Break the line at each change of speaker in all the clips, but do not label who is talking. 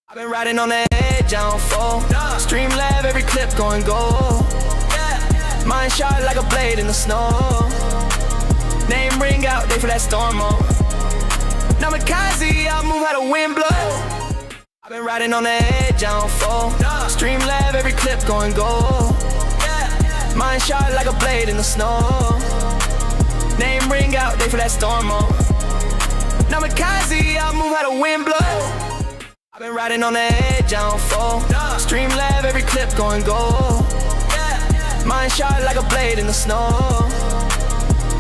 I've been riding on the edge, I don't fall. Stream lab, every clip going gold. Mine shot like a blade in the snow. Name ring out, they for that storm mode. Now Mikaze, I move how the wind blow. I've been riding on the edge, I don't fall. Stream lab, every clip going gold. Mine shot like a blade in the snow. Name ring out, they for that storm mode. Now Mikaze, I move how the wind blow. I've been riding on the edge, I don't fall. Stream lab, every clip going gold. Mine shot like a blade in the snow.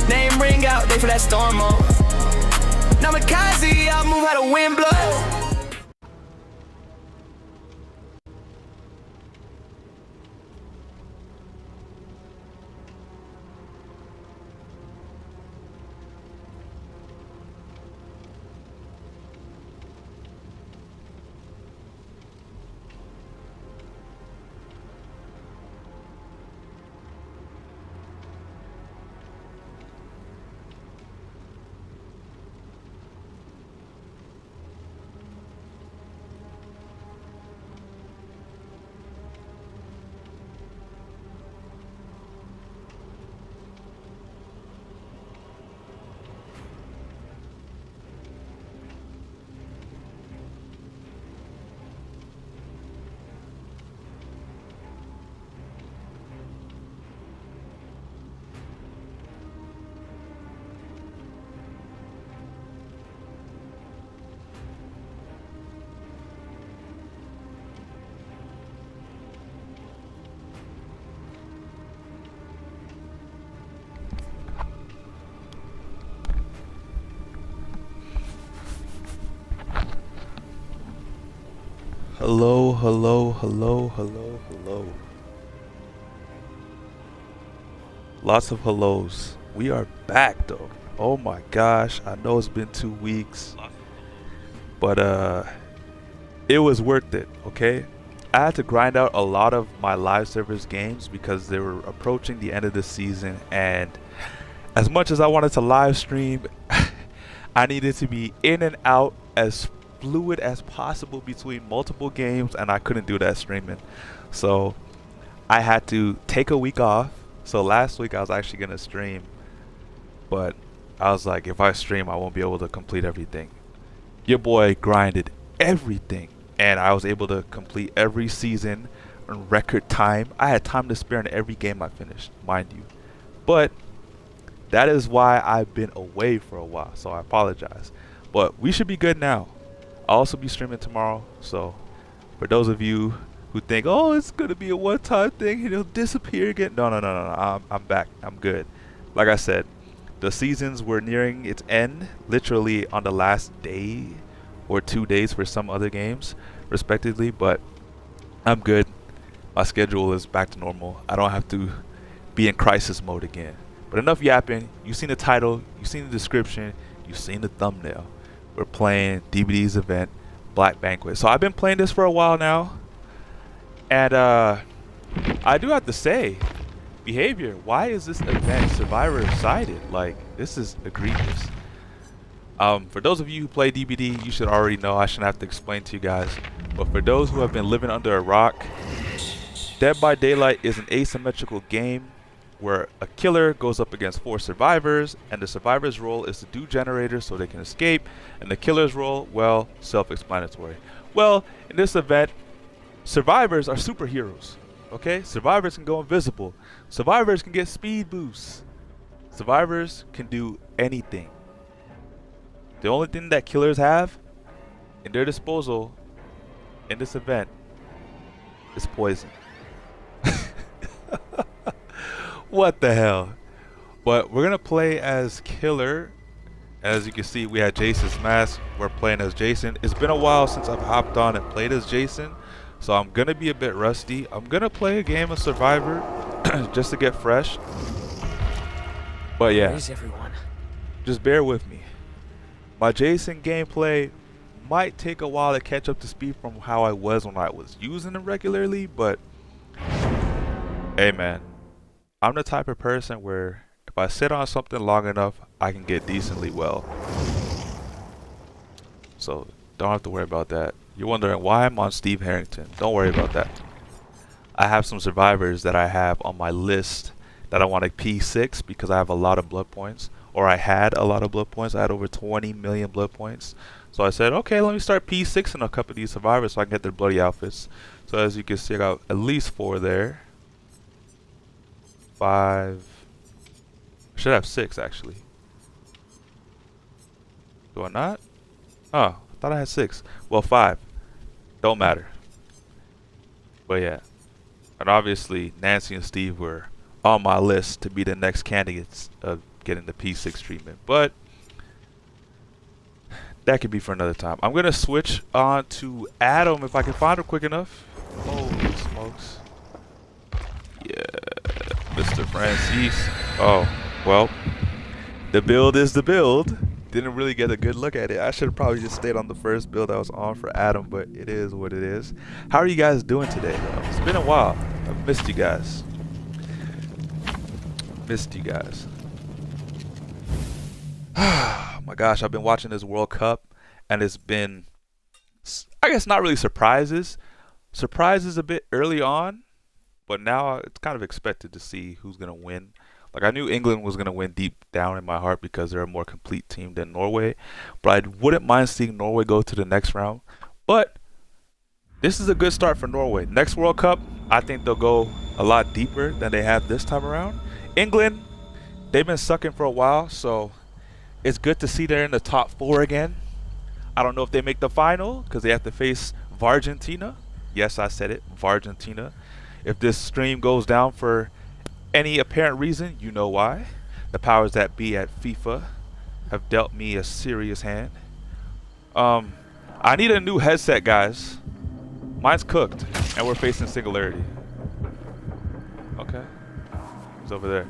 Name ring out, they for that storm mode. Now Mikaze, I move how the wind blow.
Hello, hello, hello, hello, hello. Lots of hellos. We are back though. Oh my gosh, I know it's been 2 weeks, but it was worth it, okay? I had to grind out a lot of my live service games because they were approaching the end of the season, and as much as I wanted to live stream, I needed to be in and out as fluid as possible between multiple games, and I couldn't do that streaming, so I had to take a week off. So last week I was actually gonna stream, but I was like, if I stream I won't be able to complete everything. Your boy grinded everything, and I was able to complete every season in record time. I had time to spare in every game I finished, mind you, but that is why I've been away for a while, so I apologize, but we should be good now. I'll also be streaming tomorrow, so for those of you who think, oh, it's gonna be a one-time thing and it'll disappear again, no, I'm back. I'm good. Like I said, the seasons were nearing its end, literally on the last day or 2 days for some other games respectively, but I'm good. My schedule is back to normal. I don't have to be in crisis mode again. But enough yapping. You've seen the title, you've seen the description, you've seen the thumbnail. We're playing DBD's event, Black Banquet. So I've been playing this for a while now, and I do have to say, behavior, why is this event survivor sided? Like, this is egregious. For those of you who play DBD, you should already know. I shouldn't have to explain to you guys, but for those who have been living under a rock, Dead by Daylight is an asymmetrical game where a killer goes up against 4 survivors, and the survivor's role is to do generators so they can escape, and the killer's role, well, self-explanatory. Well, in this event, survivors are superheroes, okay? Survivors can go invisible. Survivors can get speed boosts. Survivors can do anything. The only thing that killers have in their disposal in this event is poison. What the hell? But we're gonna play as killer. As you can see, we had Jason's mask. We're playing as Jason. It's been a while since I've hopped on and played as Jason, so I'm gonna be a bit rusty. I'm gonna play a game of Survivor just to get fresh. But yeah,
Where's everyone?
just bear with me. My Jason gameplay might take a while to catch up to speed from how I was when I was using him regularly, but hey man, I'm the type of person where if I sit on something long enough, I can get decently well. So don't have to worry about that. You're wondering why I'm on Steve Harrington. Don't worry about that. I have some survivors that I have on my list that I want to P6 because I have a lot of blood points, or I had a lot of blood points. I had over 20 million blood points. So I said, okay, let me start P6 in a couple of these survivors so I can get their bloody outfits. So as you can see, I got at least 4 there. 5. I should have 6 actually. Do I not? Oh, I thought I had 6. Well, 5. Don't matter. But yeah. And obviously, Nancy and Steve were on my list to be the next candidates of getting the P6 treatment. But that could be for another time. I'm going to switch on to Adam if I can find him quick enough. Holy smokes. Yeah, Mr. Francis. Oh, well, the build is the build. Didn't really get a good look at it. I should have probably just stayed on the first build I was on for Adam, but it is what it is. How are you guys doing today, though? It's been a while. I've missed you guys. Oh my gosh, I've been watching this World Cup, and it's been, I guess, not really surprises. Surprises a bit early on, but now it's kind of expected to see who's going to win. Like, I knew England was going to win deep down in my heart because they're a more complete team than Norway. But I wouldn't mind seeing Norway go to the next round. But this is a good start for Norway. Next World Cup, I think they'll go a lot deeper than they have this time around. England, they've been sucking for a while, so it's good to see they're in the top 4 again. I don't know if they make the final because they have to face Vargentina. Yes, I said it, Vargentina. If this stream goes down for any apparent reason, you know why. The powers that be at FIFA have dealt me a serious hand. I need a new headset, guys. Mine's cooked, and we're facing Singularity. Okay, it's over there.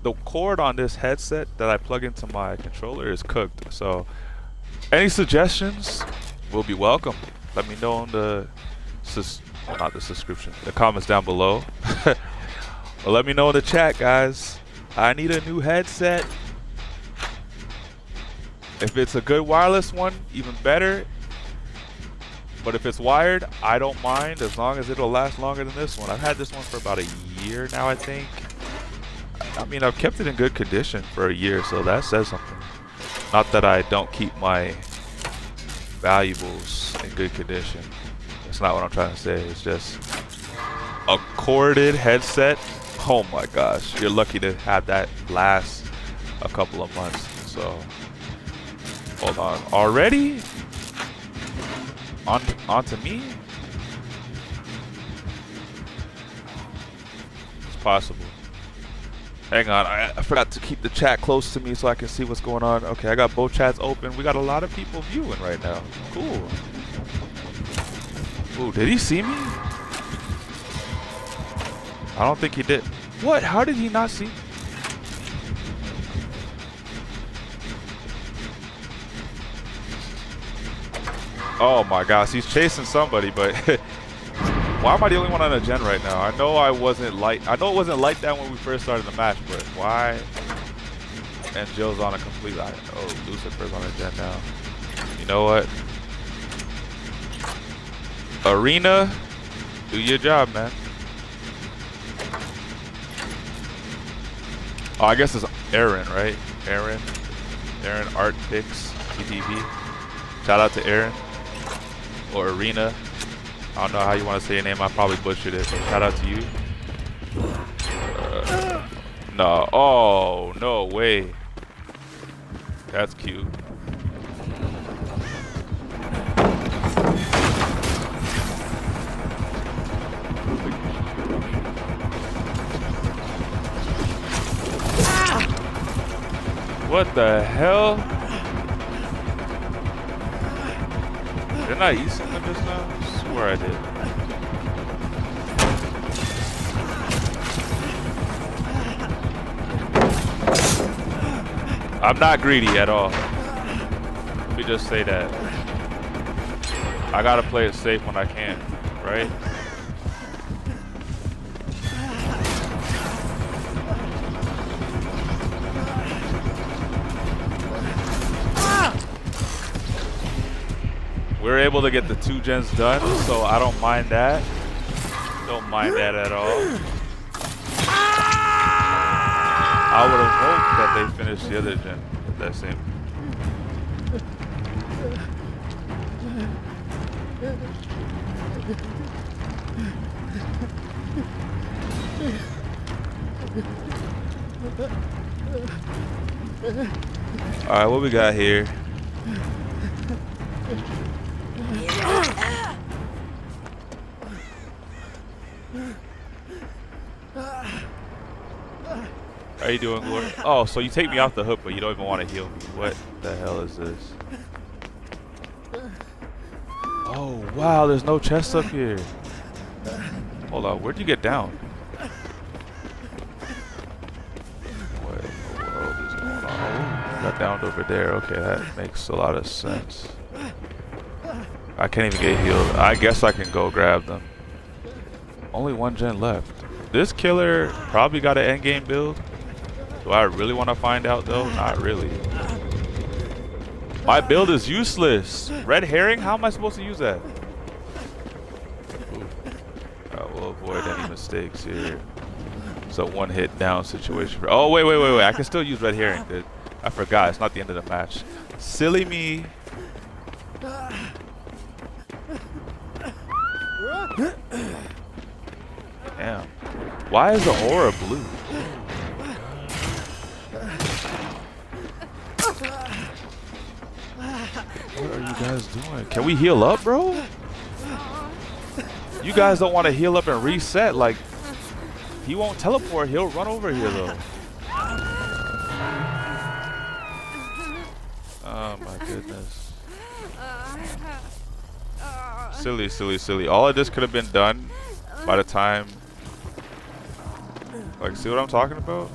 The cord on this headset that I plug into my controller is cooked, so any suggestions will be welcome. Let me know in the the comments down below. Well, let me know in the chat, guys. I need a new headset. If it's a good wireless one, even better. But if it's wired, I don't mind as long as it'll last longer than this one. I've had this one for about a year now, I think. I mean, I've kept it in good condition for a year, so that says something. Not that I don't keep my valuables in good condition. That's not what I'm trying to say. It's just a corded headset. Oh my gosh, you're lucky to have that last a couple of months. So hold on, already on to me. It's possible. Hang on, I forgot to keep the chat close to me so I can see what's going on. Okay, I got both chats open. We got a lot of people viewing right now. Cool. Ooh, did he see me? I don't think he did. What? How did he not see me? Oh my gosh, he's chasing somebody, but why am I the only one on a gen right now? I know I wasn't light. I know it wasn't like that when we first started the match, but why? And Joe's on a complete. Oh, Lucifer's on a gen now. You know what? Arena, do your job, man. Oh, I guess it's Aaron, right? Aaron Art Picks TTV. Shout out to Aaron or Arena. I don't know how you want to say your name. I probably butchered it. Shout out to you. No. Oh, no way. That's cute. What the hell? Didn't I eat something just now? I swear I did. I'm not greedy at all. Let me just say that. I gotta play it safe when I can, right? we're able to get the 2 gens done, so I don't mind that. Don't mind that at all. I would have hoped that they finished the other gen at that same. All right, what we got here? How you doing, Glory? Oh, so you take me off the hook, but you don't even want to heal me. What the hell is this? Oh, wow, there's no chest up here. Hold on, where'd you get down? What in the world is going on? Oh, got downed over there. Okay, that makes a lot of sense. I can't even get healed. I guess I can go grab them. Only 1 gen left. This killer probably got an endgame build. Do I really want to find out though? Not really. My build is useless. Red herring? How am I supposed to use that? Ooh. I will avoid any mistakes here. It's a 1-hit down situation. Oh, wait. I can still use red herring. Dude. I forgot. It's not the end of the match. Silly me. Damn. Why is the aura blue? What are you guys doing? Can we heal up, bro? You guys don't want to heal up and reset. Like, he won't teleport. He'll run over here, though. Oh, my goodness. Silly. All of this could have been done by the time... Like, see what I'm talking about?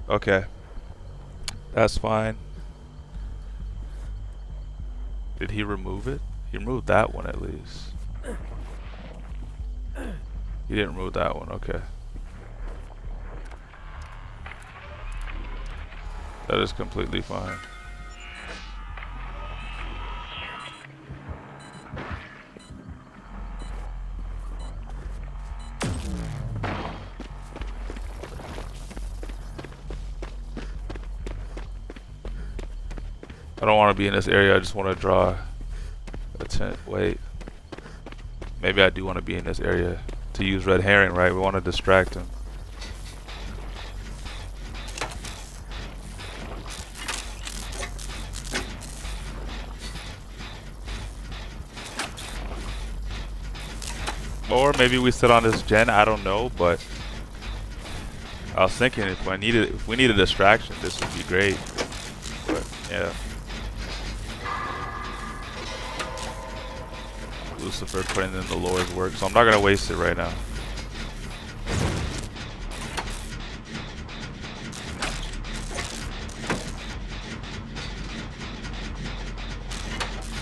Okay. That's fine. Did he remove it? He removed that one at least. He didn't remove that one, okay. That is completely fine. I don't want to be in this area. I just want to draw a tent. Wait. Maybe I do want to be in this area to use red herring, right? We want to distract him. Or maybe we sit on this gen. I don't know, but I was thinking if we need a distraction, this would be great. But yeah. Lucifer putting in the Lord's work, so I'm not gonna waste it right now.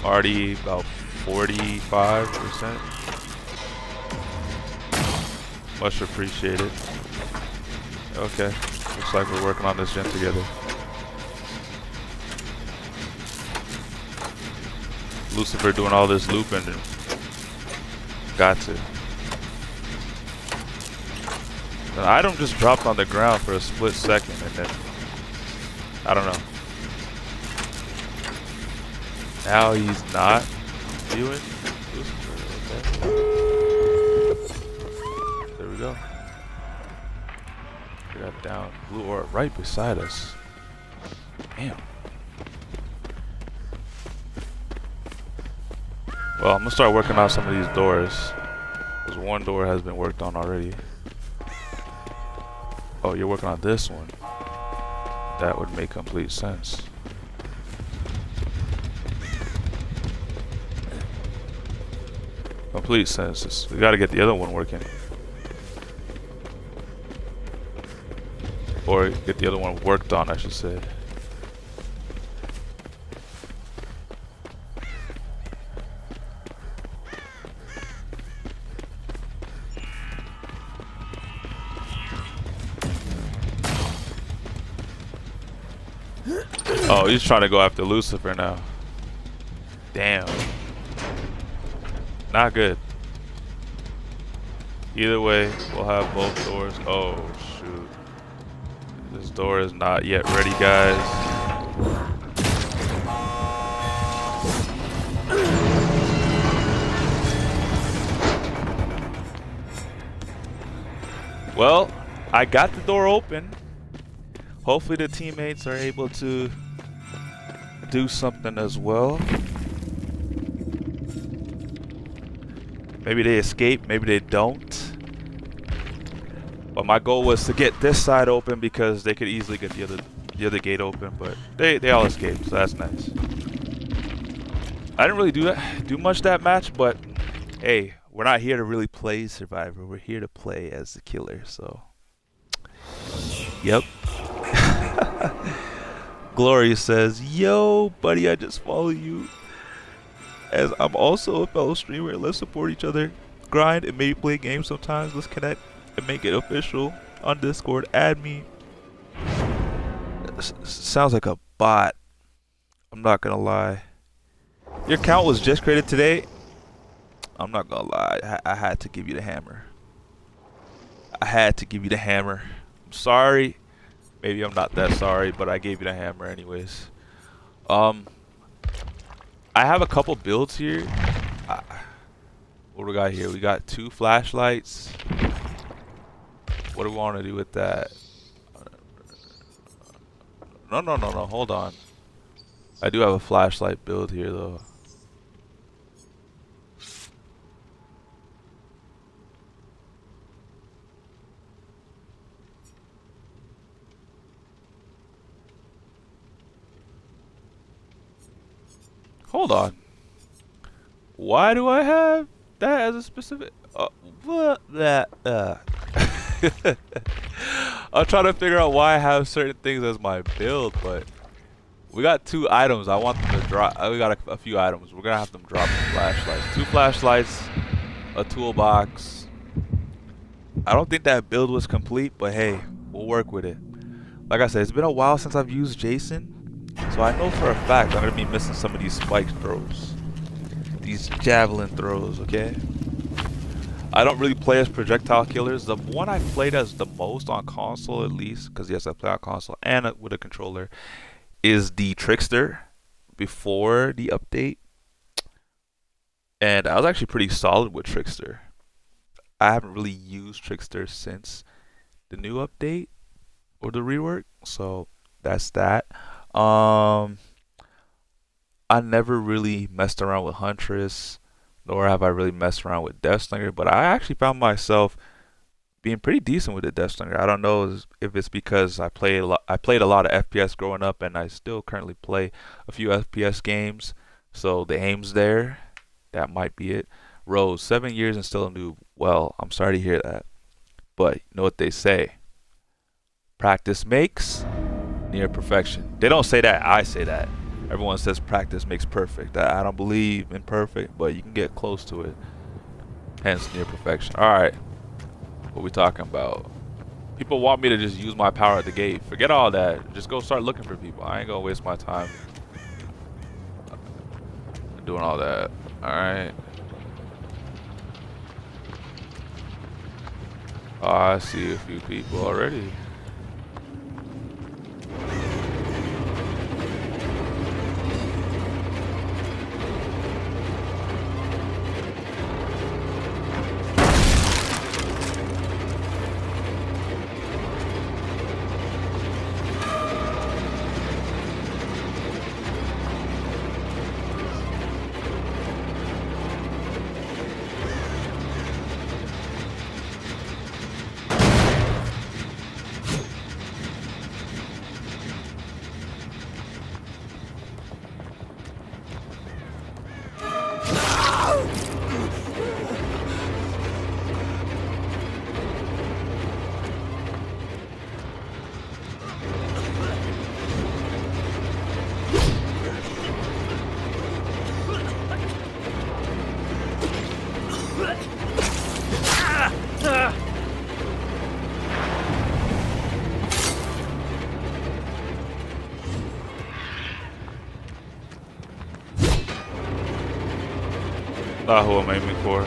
Already about 45%. Much appreciated. Okay, looks like we're working on this gen together. Lucifer doing all this looping. Got to. The item just dropped on the ground for a split second and then, I don't know. Now he's not viewing Lucifer. Okay. There we go. We got down blue aura right beside us. Damn. Well, I'm gonna start working on some of these doors. Because one door has been worked on already. Oh, you're working on this one. That would make complete sense. Complete sense. We gotta get the other one working. Or get the other one worked on, I should say. Oh, he's trying to go after Lucifer now. Damn. Not good. Either way, we'll have both doors. Oh, shoot. This door is not yet ready, guys. Well, I got the door open. Hopefully the teammates are able to do something as well. Maybe they escape, maybe they don't. But my goal was to get this side open because they could easily get the other gate open, but they all escaped, so that's nice. I didn't really do much that match, but hey, we're not here to really play Survivor. We're here to play as the killer, so. Yep. Gloria says, "Yo, buddy, I just follow you. As I'm also a fellow streamer, let's support each other. Grind and maybe play games sometimes. Let's connect and make it official on Discord. Add me." Sounds like a bot. I'm not gonna lie. Your account was just created today. I'm not gonna lie. I had to give you the hammer. I had to give you the hammer. I'm sorry. Maybe I'm not that sorry, but I gave you the hammer anyways. I have a couple builds here. What do we got here? We got 2 flashlights. What do we want to do with that? No. Hold on. I do have a flashlight build here, though. Hold on. Why do I have that as a specific? What that? I'm trying to figure out why I have certain things as my build, but we got 2 items. I want them to drop. We got a few items. We're gonna have them drop some flashlights. 2 flashlights, a toolbox. I don't think that build was complete, but hey, we'll work with it. Like I said, it's been a while since I've used Jason. So I know for a fact I'm going to be missing some of these spike throws. These javelin throws, okay? I don't really play as projectile killers. The one I played as the most on console, at least, because yes, I play on console and with a controller, is the Trickster before the update. And I was actually pretty solid with Trickster. I haven't really used Trickster since the new update or the rework, so that's that. I never really messed around with Huntress, nor have I really messed around with Deathslinger, but I actually found myself being pretty decent with the Deathslinger. I don't know if it's because I played a lot of FPS growing up, and I still currently play a few FPS games, so the aim's there. That might be it. Rose, 7 years and still a noob. Well, I'm sorry to hear that, but you know what they say: practice makes near perfection. They don't say that, I say that. Everyone says practice makes perfect. I don't believe in perfect, but you can get close to it. Hence near perfection. Alright. What we talking about? People want me to just use my power at the gate. Forget all that. Just go start looking for people. I ain't gonna waste my time doing all that. Alright. Oh, I see a few people already. Not who I'm aiming for.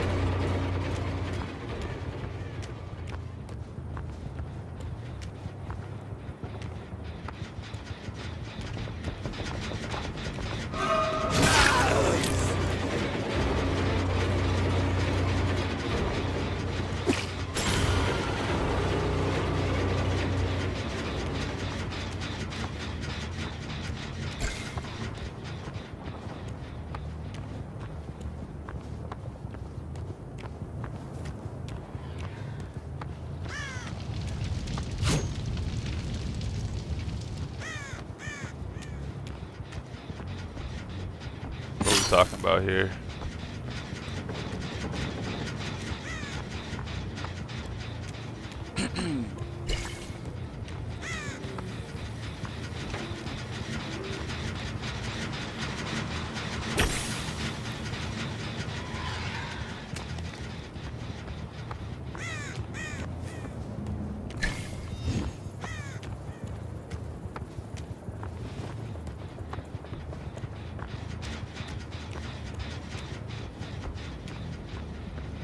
What are we talking about here?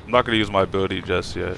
I'm not gonna use my ability just yet.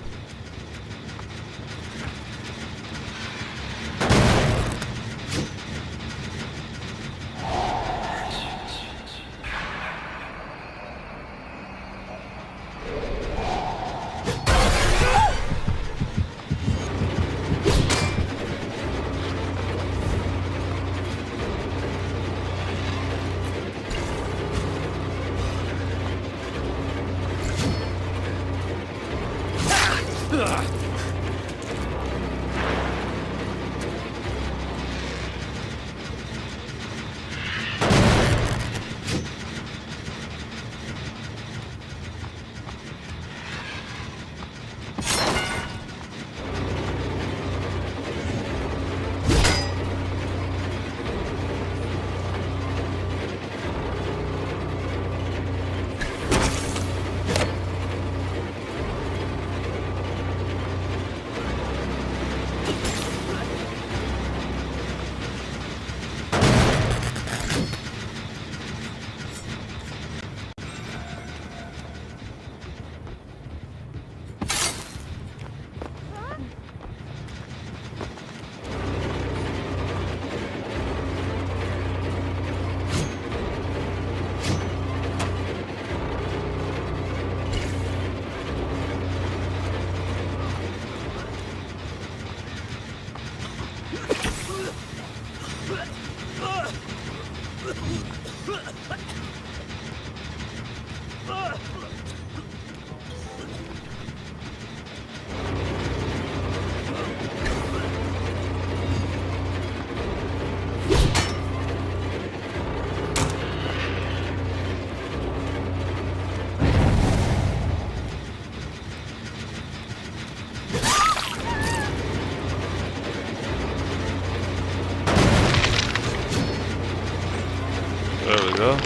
There we go.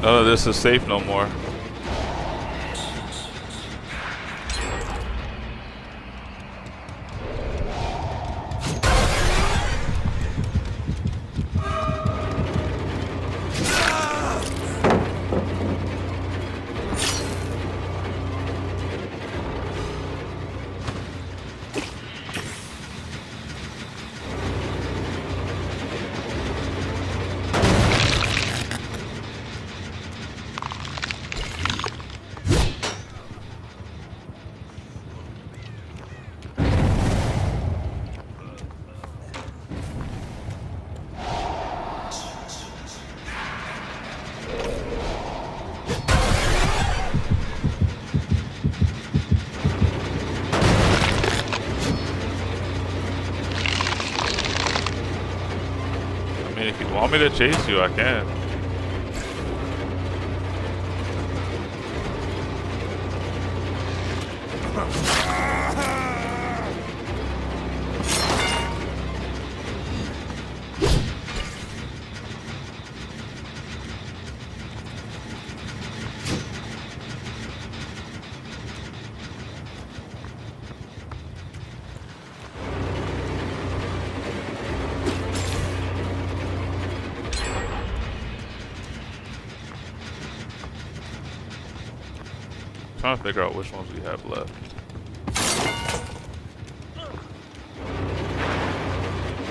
None of this is safe no more. me to chase you, I can. Trying to figure out which ones we have left.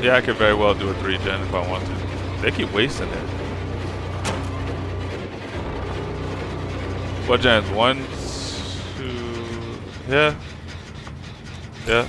Yeah, I could very well do a 3-gen if I want to. They keep wasting it. What gens? 1, 2... Yeah. Yeah.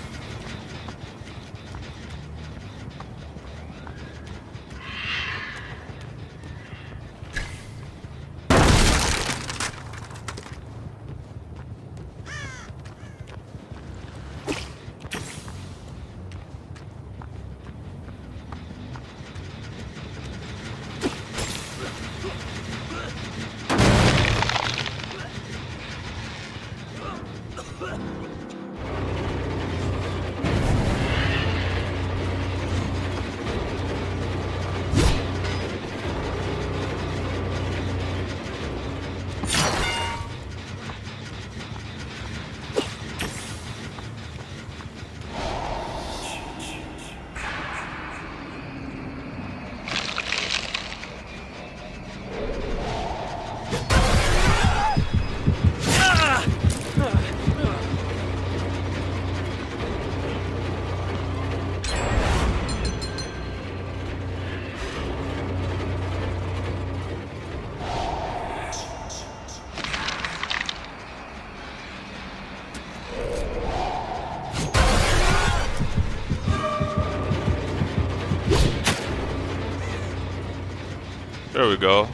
There we go.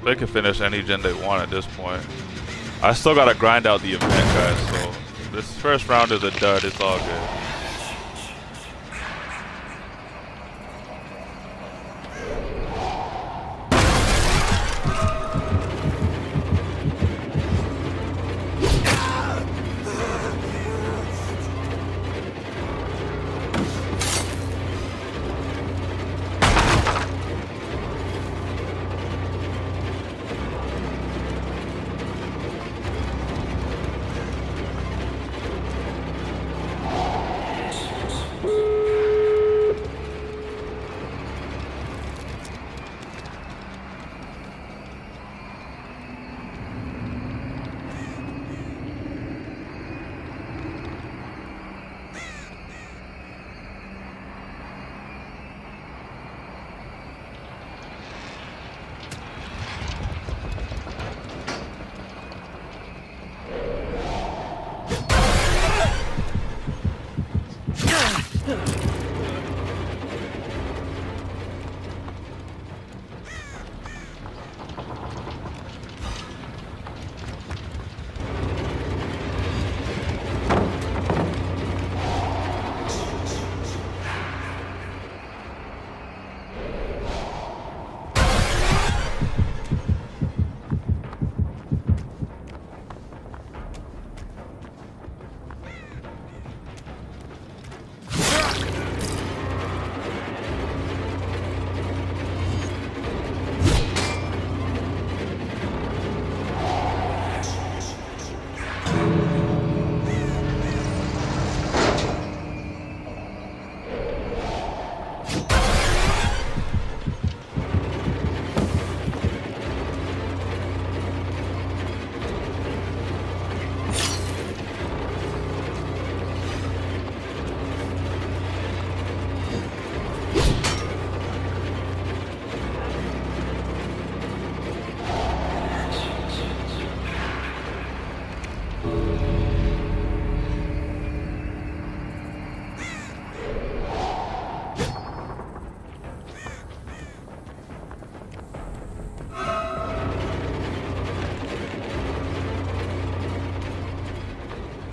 They can finish any gen they want at this point. I still gotta grind out the event, guys, so this first round is a dud. It's all good.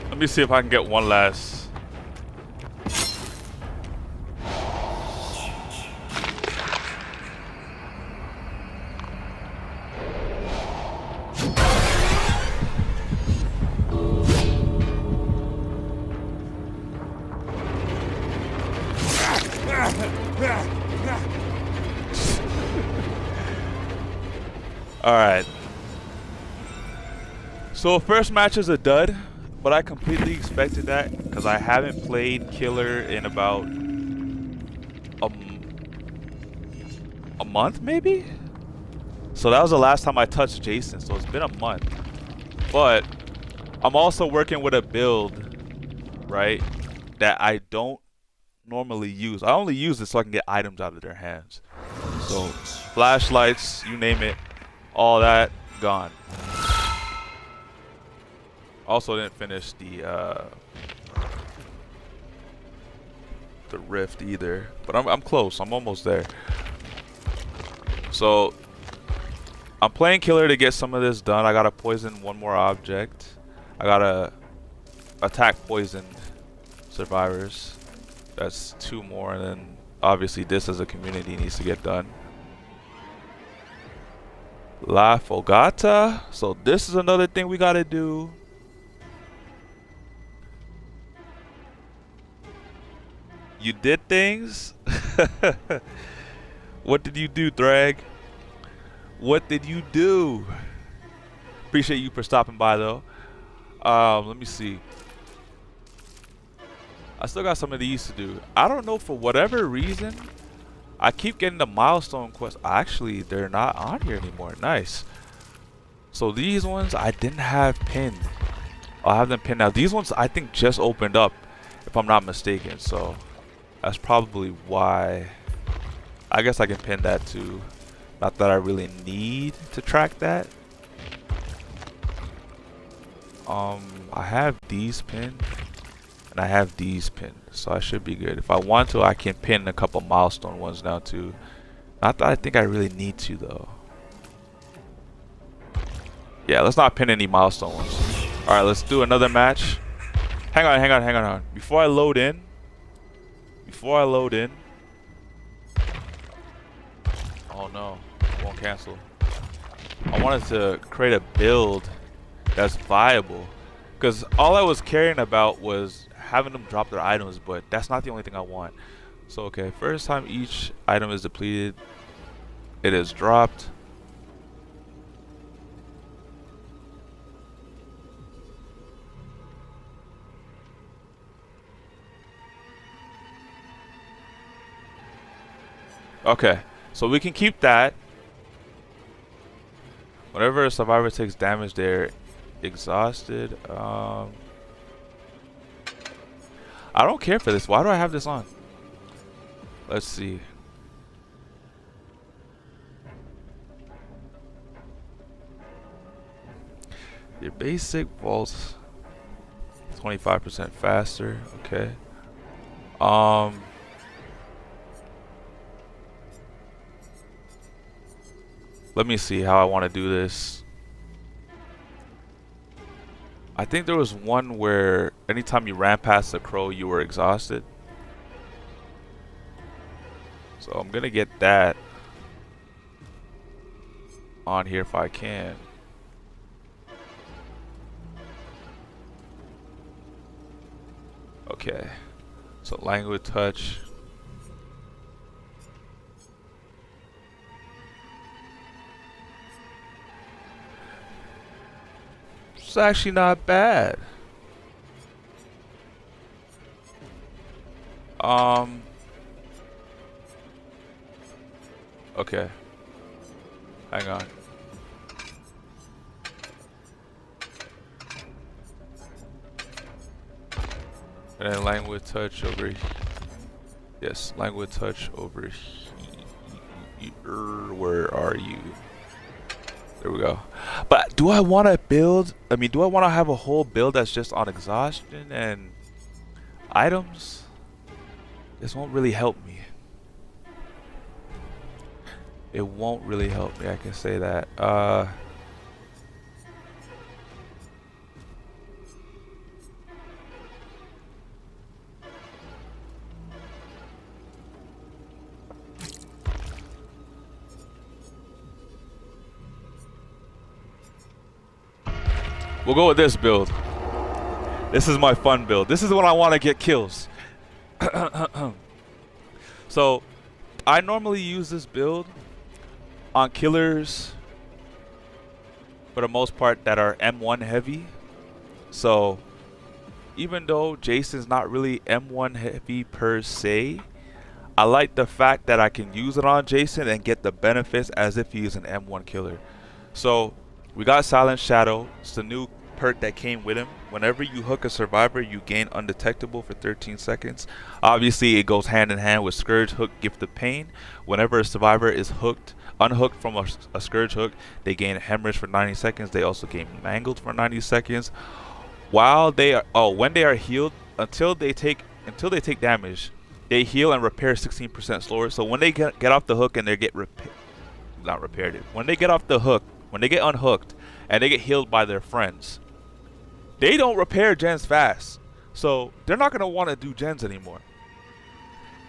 Let me see if I can get one last. All right. So first match is a dud. But I completely expected that because I haven't played Killer in about a month maybe? So that was the last time I touched Jason, so it's been a month. But I'm also working with a build, right, that I don't normally use. I only use it so I can get items out of their hands. So flashlights, you name it, all that, gone. Also didn't finish the rift either, but I'm close. I'm almost there. So I'm playing Killer to get some of this done. I gotta poison one more object. I gotta attack poisoned survivors. That's 2 more, and then obviously this as a community needs to get done. La Fogata. So this is another thing we gotta do. You did things? What did you do, Thrag? What did you do? Appreciate you for stopping by, though. Let me see. I still got some of these to do. I don't know, for whatever reason, I keep getting the milestone quests. Actually, they're not on here anymore. Nice. So these ones I didn't have pinned. I'll have them pinned now. These ones I think just opened up, if I'm not mistaken. So that's probably why. I guess I can pin that too. Not that I really need to track that. I have these pinned and I have these pinned, so I should be good. If I want to, I can pin a couple milestone ones now too. Not that I think I really need to though. Yeah, let's not pin any milestone ones. All right, let's do another match. Hang on. Before I load in. Oh no, it won't cancel. I wanted to create a build that's viable, because all I was caring about was having them drop their items, but that's not the only thing I want. So okay, first time each item is depleted, it is dropped. Okay, so we can keep that. Whenever a survivor takes damage, they're exhausted. I don't care for this. Why do I have this on? Let's see. Your basic vaults 25% faster. Okay. Let me see how I want to do this. I think there was one where anytime you ran past the crow, you were exhausted. So I'm gonna get that on here if I can. Okay. So language touch. It's actually not bad. Okay. Hang on. And then language touch over here. Yes, language touch over here. Where are you? There we go. But do I want to build? I mean, do I want to have a whole build that's just on exhaustion and items? This won't really help me. It won't really help me, I can say that. We'll go with this build. This is my fun build. This is when I want to get kills. So, I normally use this build on killers, for the most part, that are M1 heavy. So, even though Jason's not really M1 heavy per se, I like the fact that I can use it on Jason and get the benefits as if he's an M1 killer. So, we got Silent Shadow. It's the new perk that came with him. Whenever you hook a survivor, you gain undetectable for 13 seconds. Obviously, it goes hand in hand with Scourge Hook, Gift of Pain. Whenever a survivor is unhooked from a Scourge Hook, they gain Hemorrhage for 90 seconds. They also gain Mangled for 90 seconds. While they are, when they are healed, until they take damage, they heal and repair 16% slower. So when they get off the hook and they get when they get off the hook, when they get unhooked and they get healed by their friends, they don't repair gens fast. So they're not going to want to do gens anymore.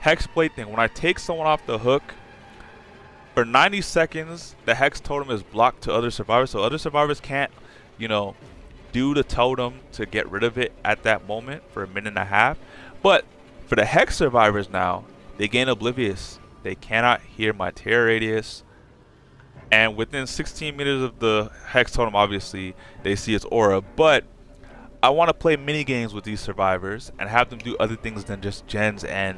Hexblade thing, when I take someone off the hook, for 90 seconds, the Hex Totem is blocked to other survivors. So other survivors can't, you know, do the totem to get rid of it at that moment for a minute and a half. But for the Hex survivors now, they gain Oblivious. They cannot hear my Terror Radius. And within 16 meters of the Hex Totem, obviously, they see its aura. But I want to play mini games with these survivors and have them do other things than just gens and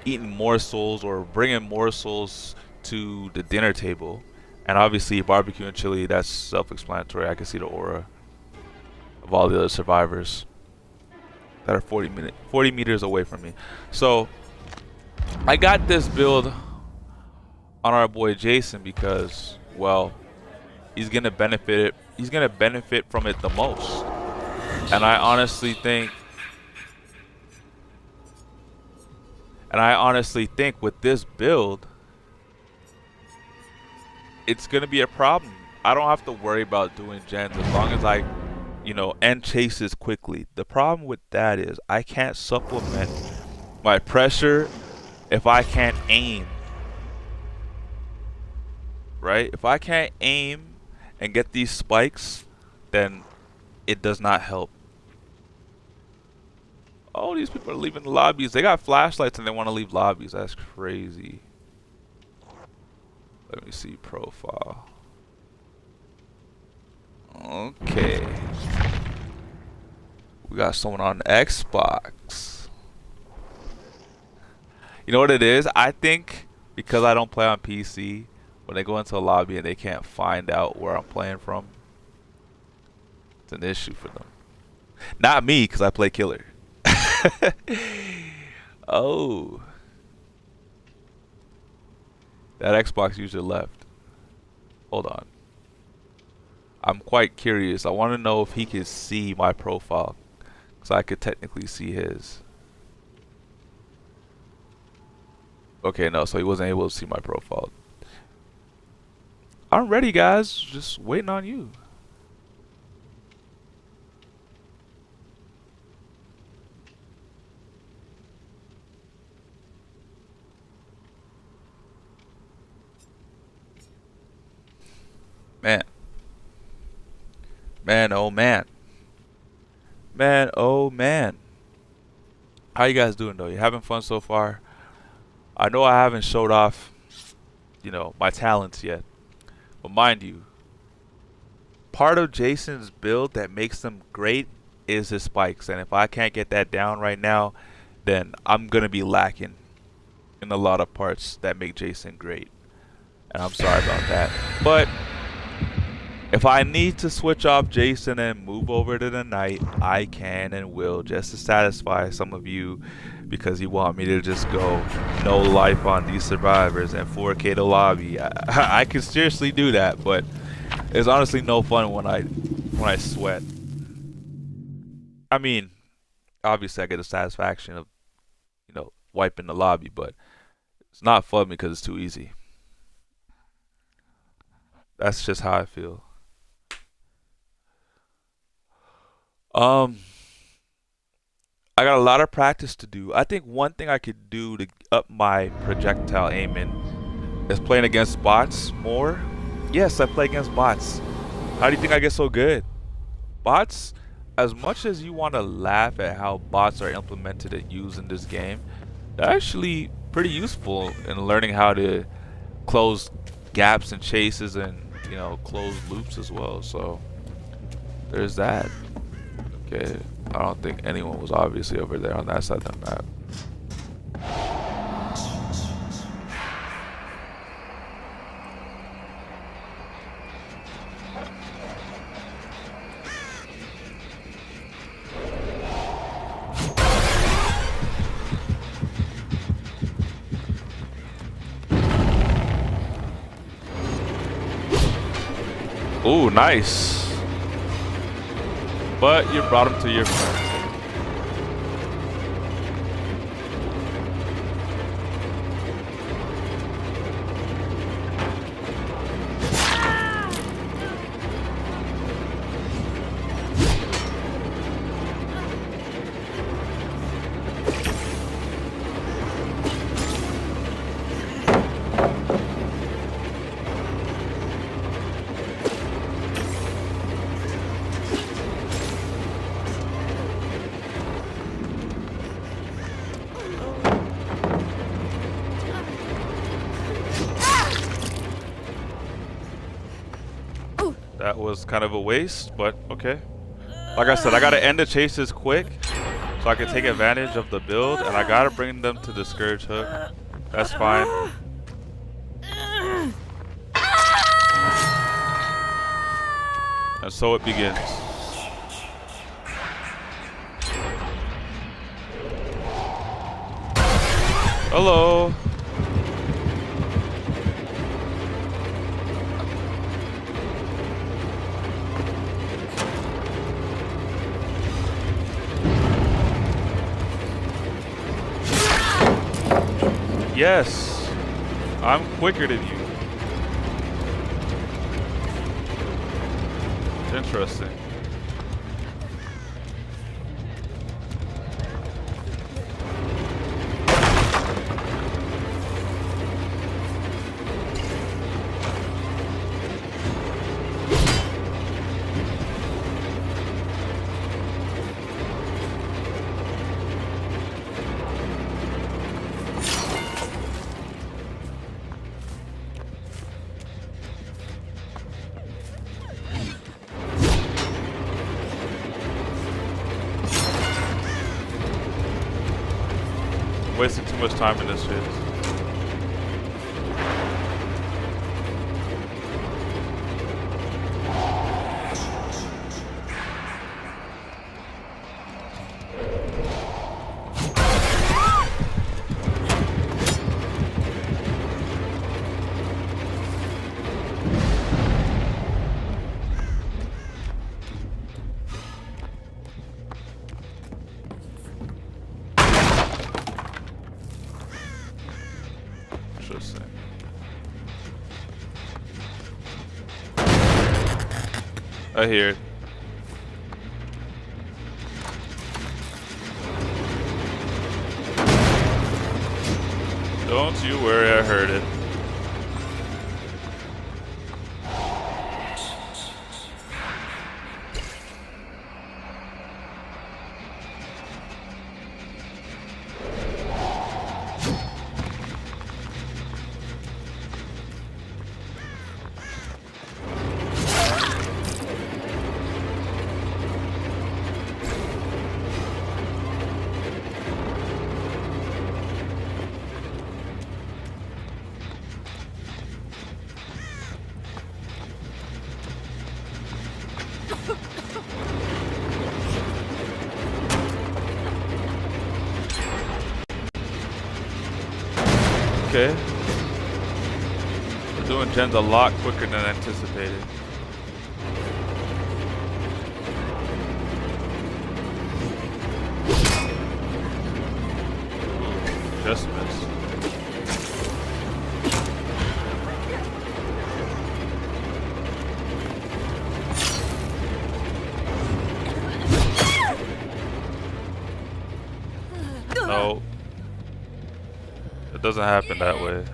eating more souls or bringing more souls to the dinner table. And obviously, barbecue and chili, that's self-explanatory. I can see the aura of all the other survivors that are 40 meters away from me. So I got this build on our boy Jason because, well, he's gonna benefit from it the most. And I honestly think with this build, it's gonna be a problem I don't have to worry about doing gens as long as I, you know, end chases quickly. The problem with that is I can't supplement my pressure if I can't aim. Right? If I can't aim and get these spikes, then it does not help. Oh, these people are leaving the lobbies. They got flashlights and they want to leave lobbies. That's crazy. Let me see profile. Okay. We got someone on Xbox. You know what it is? I think because I don't play on PC, when they go into a lobby and they can't find out where I'm playing from, it's an issue for them. Not me, because I play killer. Oh. That Xbox user left. Hold on. I'm quite curious. I want to know if he can see my profile, because I could technically see his. Okay, no, so he wasn't able to see my profile. I'm ready, guys. Just waiting on you. Man. Man, oh man. Man, oh man. How you guys doing though? You having fun so far? I know I haven't showed off, you know, my talents yet. But mind you, part of Jason's build that makes him great is his spikes. And if I can't get that down right now, then I'm going to be lacking in a lot of parts that make Jason great. And I'm sorry about that. But if I need to switch off Jason and move over to the night, I can and will, just to satisfy some of you, because you want me to just go no life on these survivors and 4K to lobby. I can seriously do that, but it's honestly no fun when I sweat. I mean, obviously I get the satisfaction of, you know, wiping the lobby, but it's not fun because it's too easy. That's just how I feel. I got a lot of practice to do. I think one thing I could do to up my projectile aiming is playing against bots more. Yes, I play against bots. How do you think I get so good? Bots, as much as you want to laugh at how bots are implemented and used in this game, they're actually pretty useful in learning how to close gaps and chases and, you know, close loops as well. So there's that. Okay, I don't think anyone was obviously over there on that side of the map. Ooh, nice. But you brought him to your friend. That was kind of a waste, but okay. Like I said, I gotta end the chases quick so I can take advantage of the build, and I gotta bring them to the Scourge Hook. That's fine. And so it begins. Hello. Yes, I'm quicker than you. Interesting. Wasting too much time in this phase. Interesting. I hear it. Don't you worry, I heard it. Okay. We're doing gens a lot quicker than anticipated. Ooh, just missed. No. It doesn't happen that way.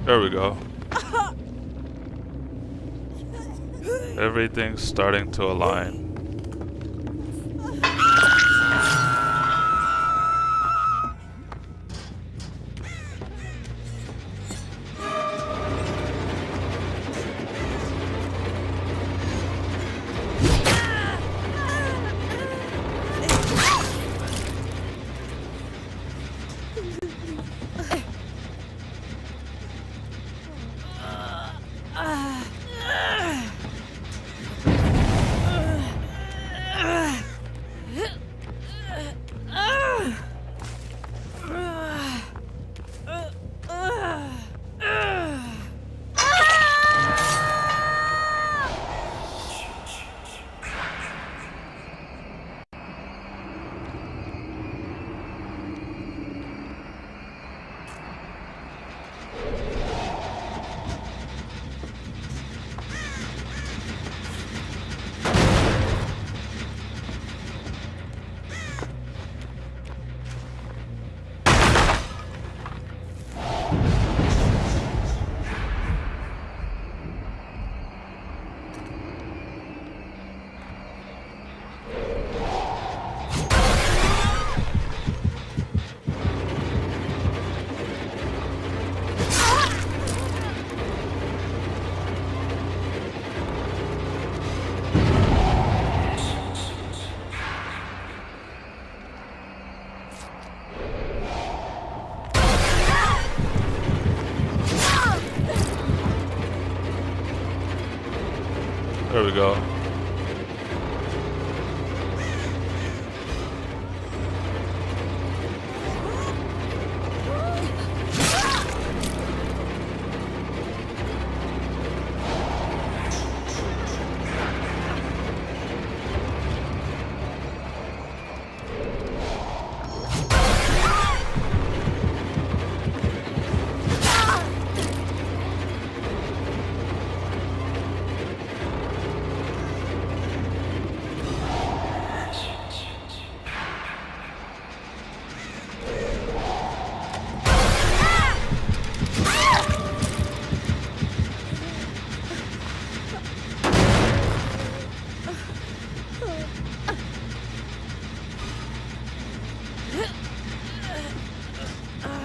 There we go. Everything's starting to align. There we go.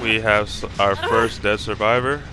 We have our first dead survivor.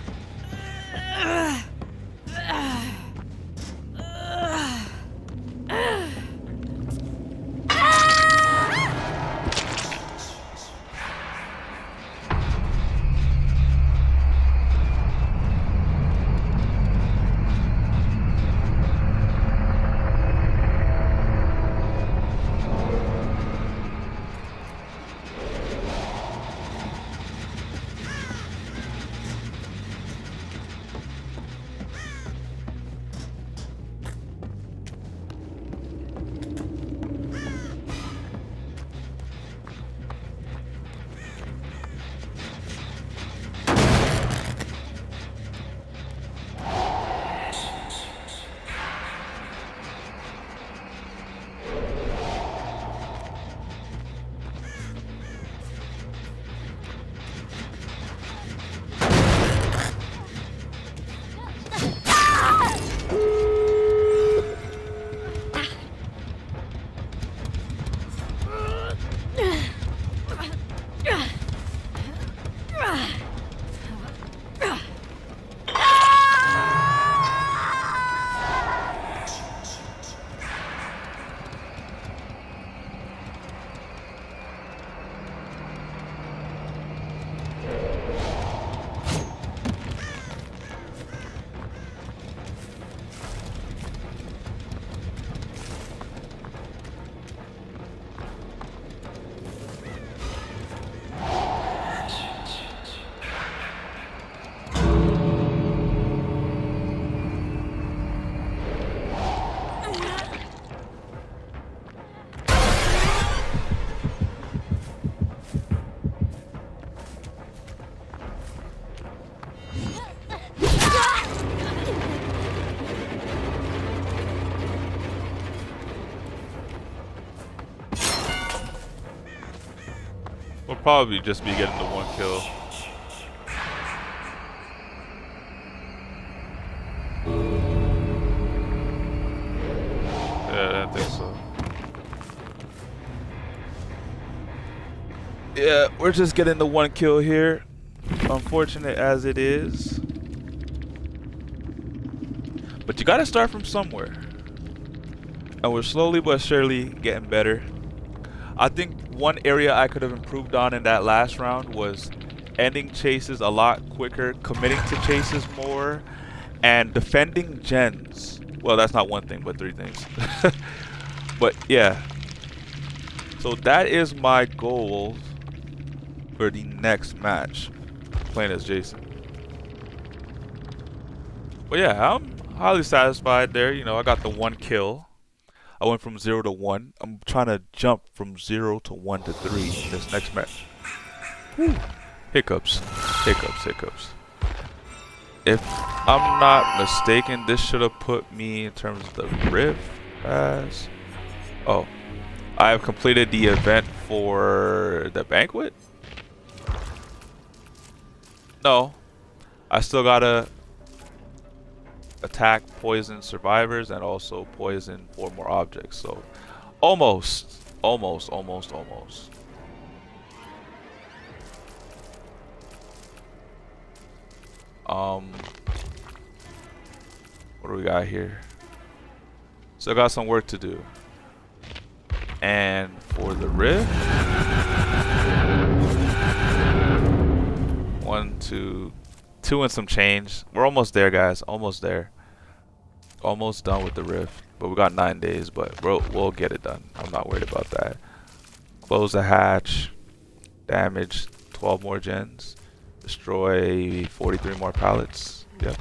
We'll probably just be getting the one kill. Yeah, I don't think so. Yeah, we're just getting the one kill here. Unfortunate as it is. But you gotta start from somewhere. And we're slowly but surely getting better. I think one area I could have improved on in that last round was ending chases a lot quicker, committing to chases more, and defending gens. Well, that's not one thing, but three things. But yeah. So that is my goal for the next match, playing as Jason. But yeah, I'm highly satisfied there. You know, I got the one kill. I went from 0 to 1. I'm trying to jump from 0 to 1 to 3 in this next match. Whew. Hiccups. Hiccups, hiccups. If I'm not mistaken, this should have put me in terms of the rift as... Oh. I have completed the event for the Banquet? No. I still gotta attack poison survivors and also poison 4 more objects. So almost. What do we got here? Still got some work to do. And for the rift, 1, 2 and some change. We're almost there, guys. Almost there. Almost done with the rift. But we got 9 days, but we'll get it done. I'm not worried about that. Close the hatch. Damage 12 more gens. Destroy 43 more pallets. Yep.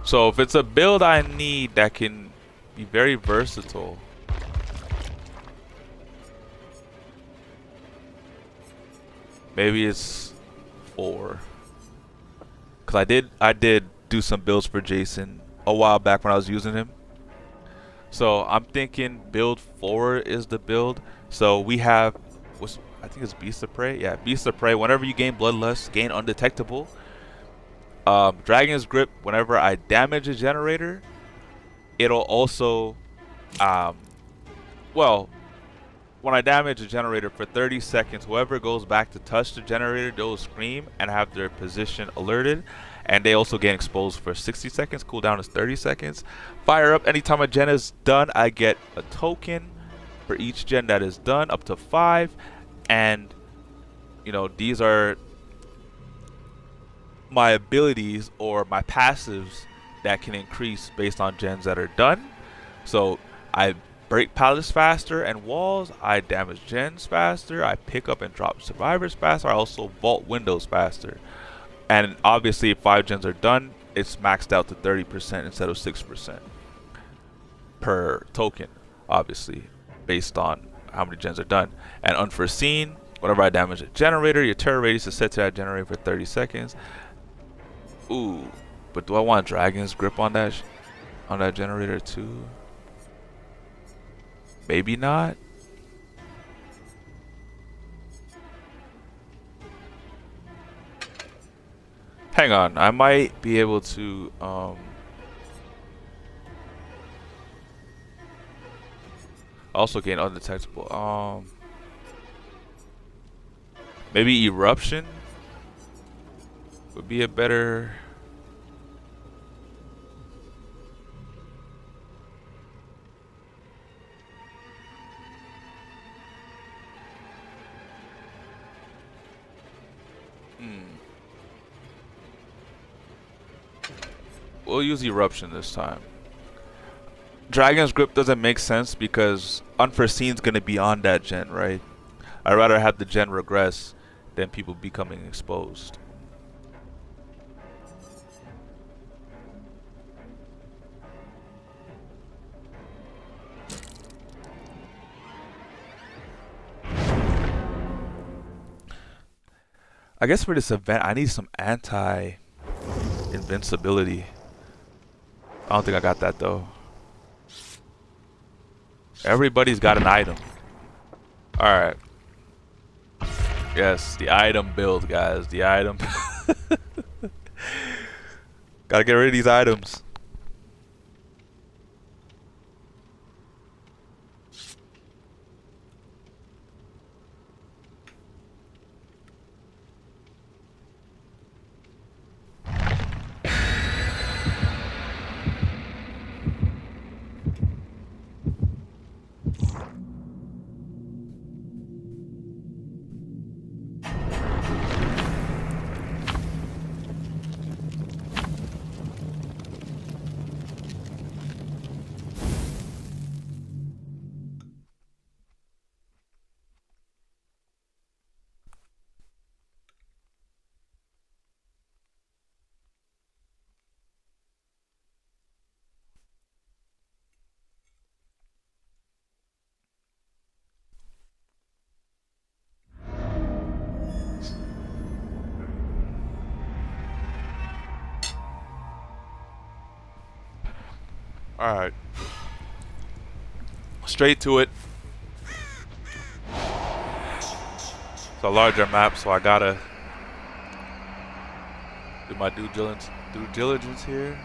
So if it's a build I need that can be very versatile, maybe it's 4. Cause I did do some builds for Jason a while back when I was using him. So I'm thinking build 4 is the build. So we have, I think it's Beast of Prey. Yeah, Beast of Prey. Whenever you gain Bloodlust, gain Undetectable. Dragon's Grip. Whenever I damage a generator, it'll also, well, when I damage a generator for 30 seconds, whoever goes back to touch the generator, they'll scream and have their position alerted. And they also get exposed for 60 seconds. Cooldown is 30 seconds. Fire up anytime a gen is done. I get a token for each gen that is done, up to 5. And, you know, these are my abilities or my passives that can increase based on gens that are done. So I break pallets faster and walls. I damage gens faster. I pick up and drop survivors faster. I also vault windows faster. And obviously, if 5 gens are done, it's maxed out to 30% instead of 6% per token, obviously, based on how many gens are done. And unforeseen, whenever I damage a generator, your terror radius is set to that generator for 30 seconds. Ooh, but do I want Dragon's Grip on that generator too? Maybe not. Hang on, I might be able to also gain undetectable. Maybe Eruption would be a better. We'll use Eruption this time. Dragon's Grip doesn't make sense because Unforeseen is going to be on that gen, right? I'd rather have the gen regress than people becoming exposed. I guess for this event, I need some anti-invincibility. I don't think I got that though. Everybody's got an item. Alright. Yes, the item build, guys. The item. Gotta get rid of these items. Alright. Straight to it. It's a larger map, so I gotta do my due diligence here.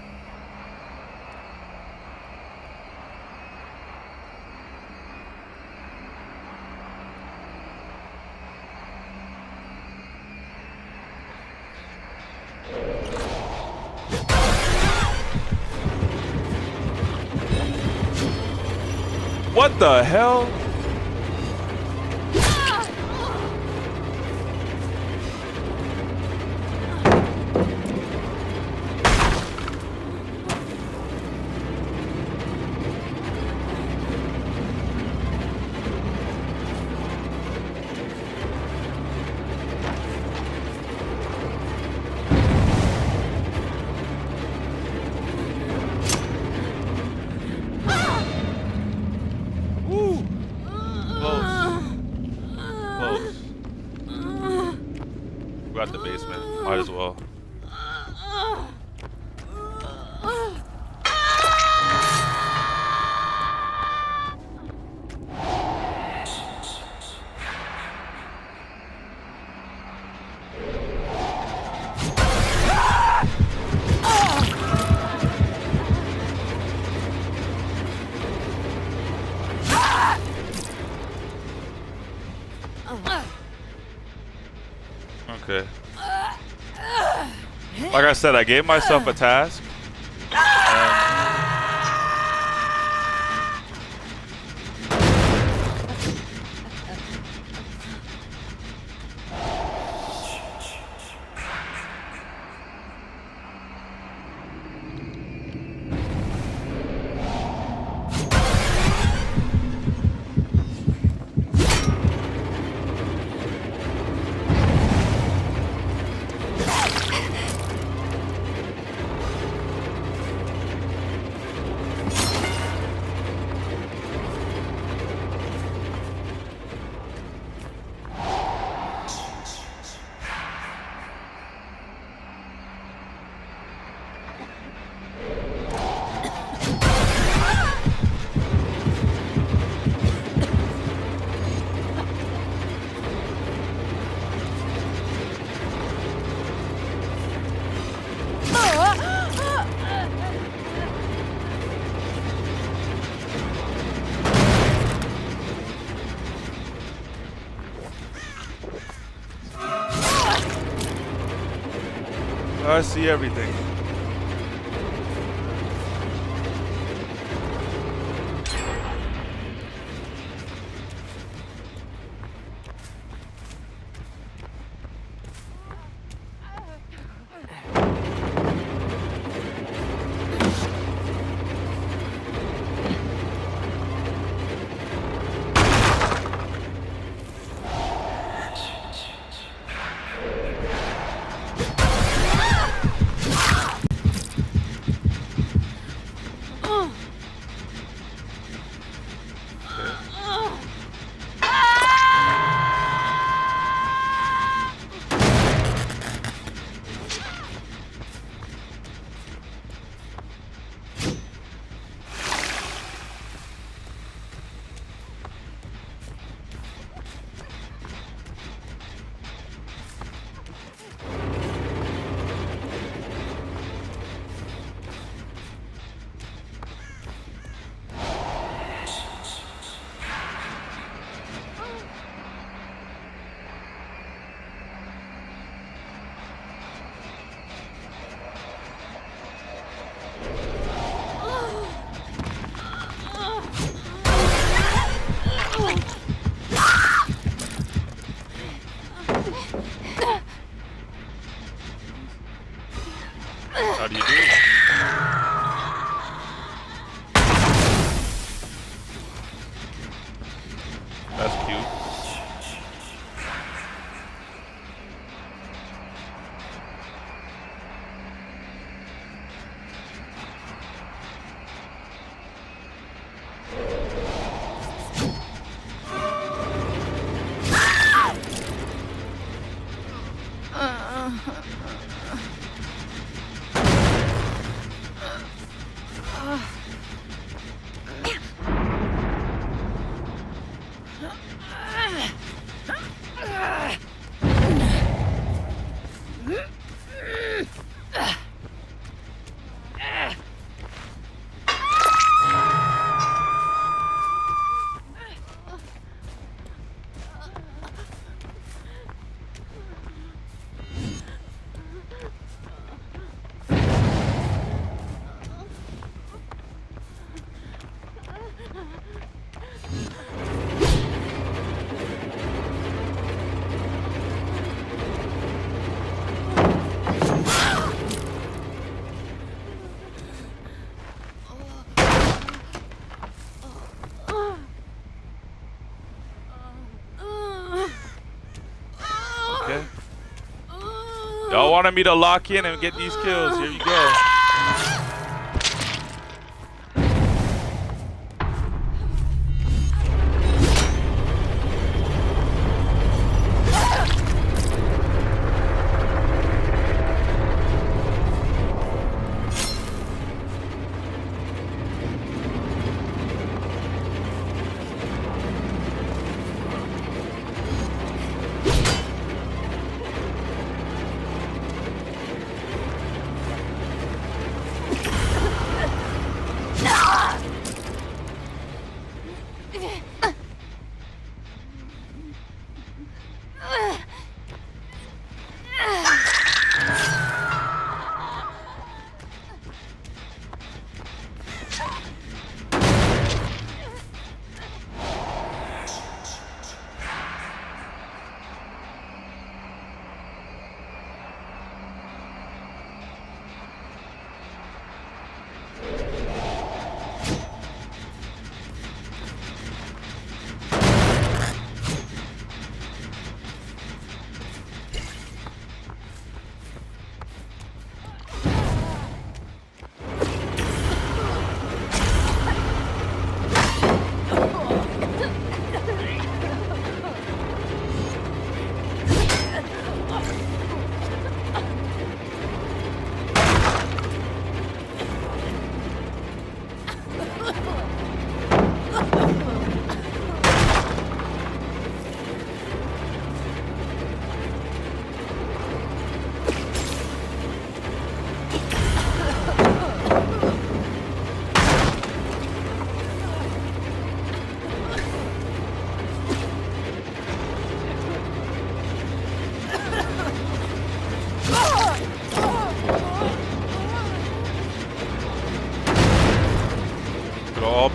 What the hell? got the basement. Might as well. Okay. Like I said, I gave myself a task. I see everything. How do you do it? That's cute. Y'all wanted me to lock in and get these kills. Here you go.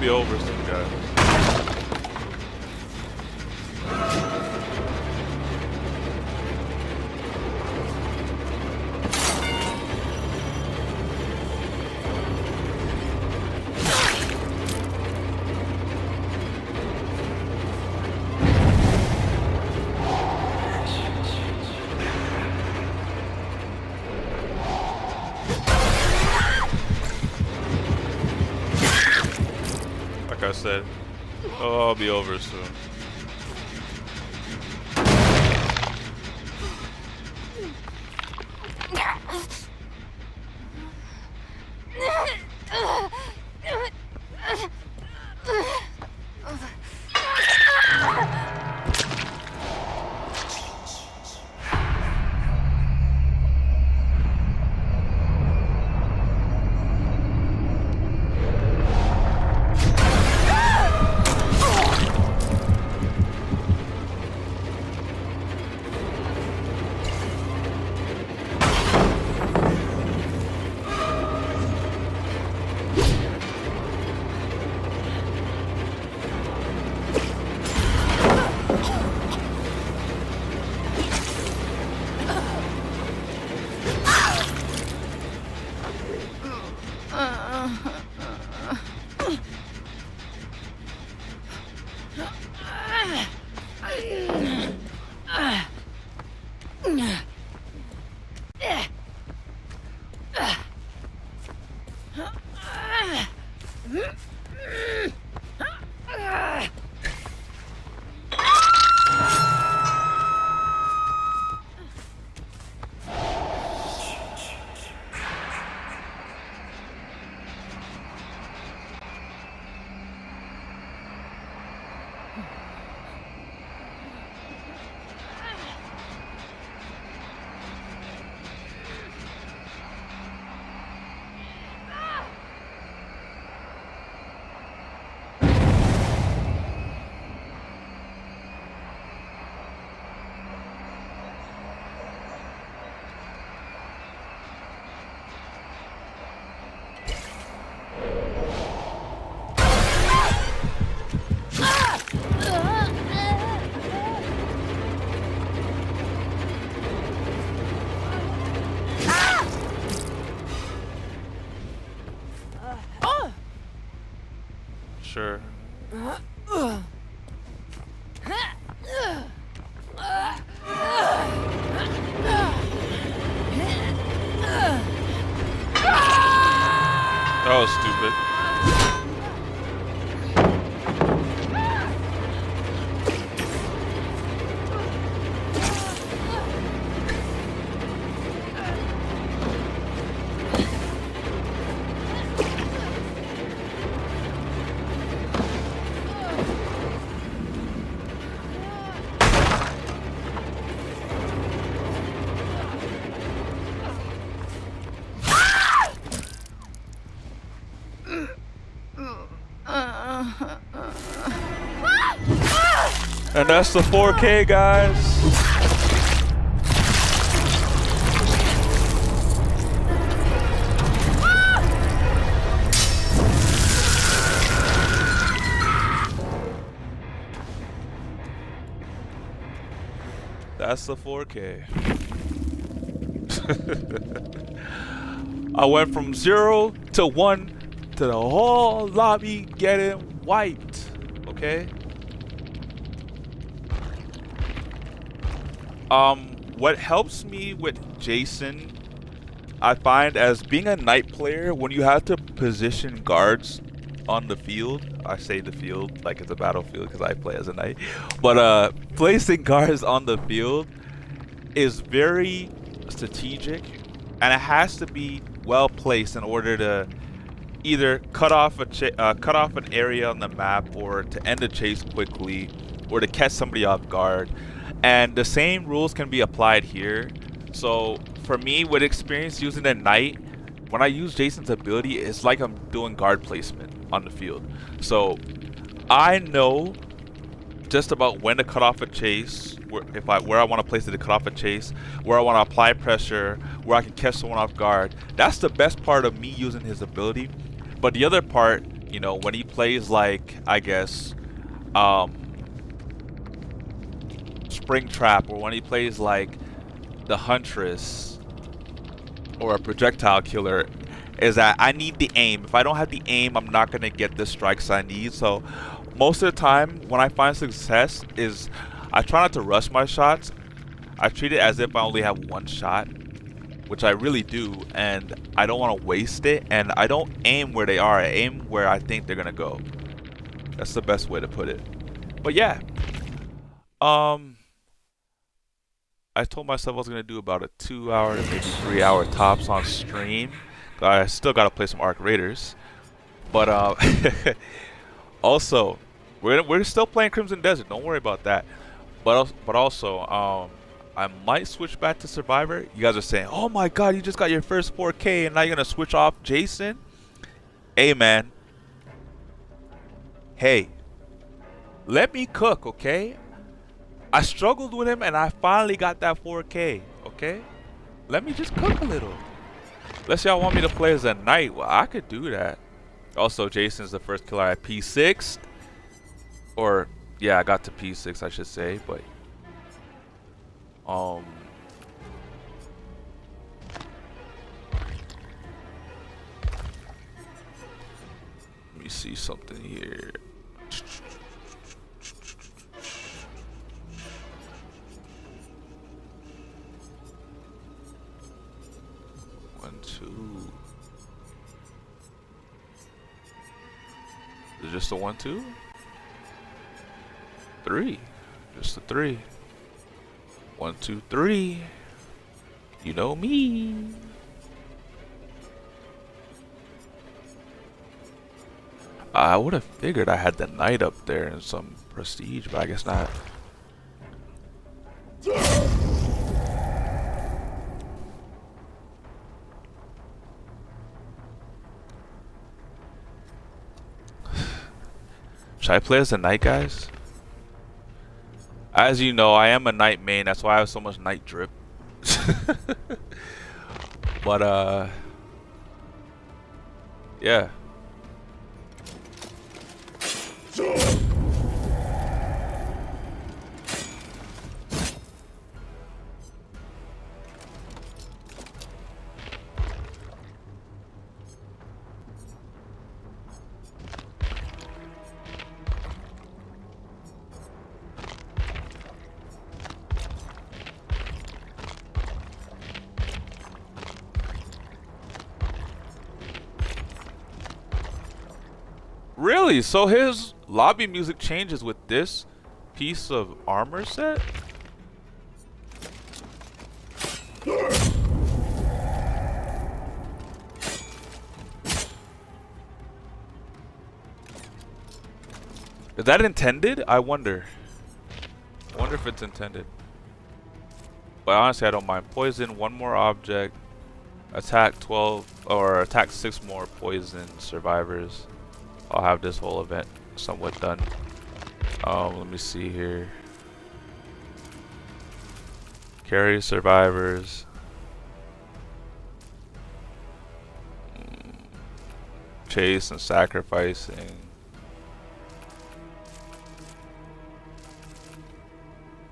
be over soon, guys. Like I said, I'll be over soon. Sure. That was stupid. And that's the 4K, guys. That's the 4K. I went from 0 to 1 to the whole lobby getting wiped. Okay? What helps me with Jason, I find, as being a night player, when you have to position guards on the field, I say the field like it's a battlefield because I play as a knight, but placing guards on the field is very strategic, and it has to be well placed in order to either cut off an area on the map, or to end a chase quickly, or to catch somebody off guard. And the same rules can be applied here. So for me, with experience using a knight, when I use Jason's ability, it's like I'm doing guard placement on the field. So I know just about when to cut off a chase, where I want to place it to cut off a chase, where I want to apply pressure, where I can catch someone off guard. That's the best part of me using his ability. But the other part You know, when he plays like, I guess, um, Springtrap, or when he plays like the Huntress or a projectile killer, is that I need the aim. If I don't have the aim, I'm not gonna get the strikes I need. So most of the time when I find success is I try not to rush my shots. I treat it as if I only have one shot, which I really do, and I don't want to waste it, and I don't aim where they are. I aim where I think they're gonna go. That's the best way to put it. But yeah, I told myself I was gonna do about a 2-hour to maybe 3-hour tops on stream. I still gotta play some Arc Raiders, but also we're still playing Crimson Desert. Don't worry about that. But also I might switch back to Survivor. You guys are saying, "Oh my God, you just got your first 4K, and now you're gonna switch off Jason?" Hey man, hey, let me cook, okay? I struggled with him and I finally got that 4K, okay? Let me just cook a little. Unless y'all want me to play as a knight, well, I could do that. Also, Jason's the first killer at P6. Or, yeah, I got to P6, I should say, but... Let me see something here. 1, 2. Is it just a 1, 2? 3. Just a 3. 1, 2, 3. You know me. I would have figured I had the knight up there and some prestige, but I guess not. Should I play as a knight, guys? As you know, I am a knight main. That's why I have so much knight drip. But yeah. Really? So his lobby music changes with this piece of armor set? Is that intended? I wonder. I wonder if it's intended. But honestly, I don't mind. Poison, 1 more object. Attack 12, or attack 6 more poison survivors. I'll have this whole event somewhat done. Let me see here. Carry survivors. Chase and sacrificing.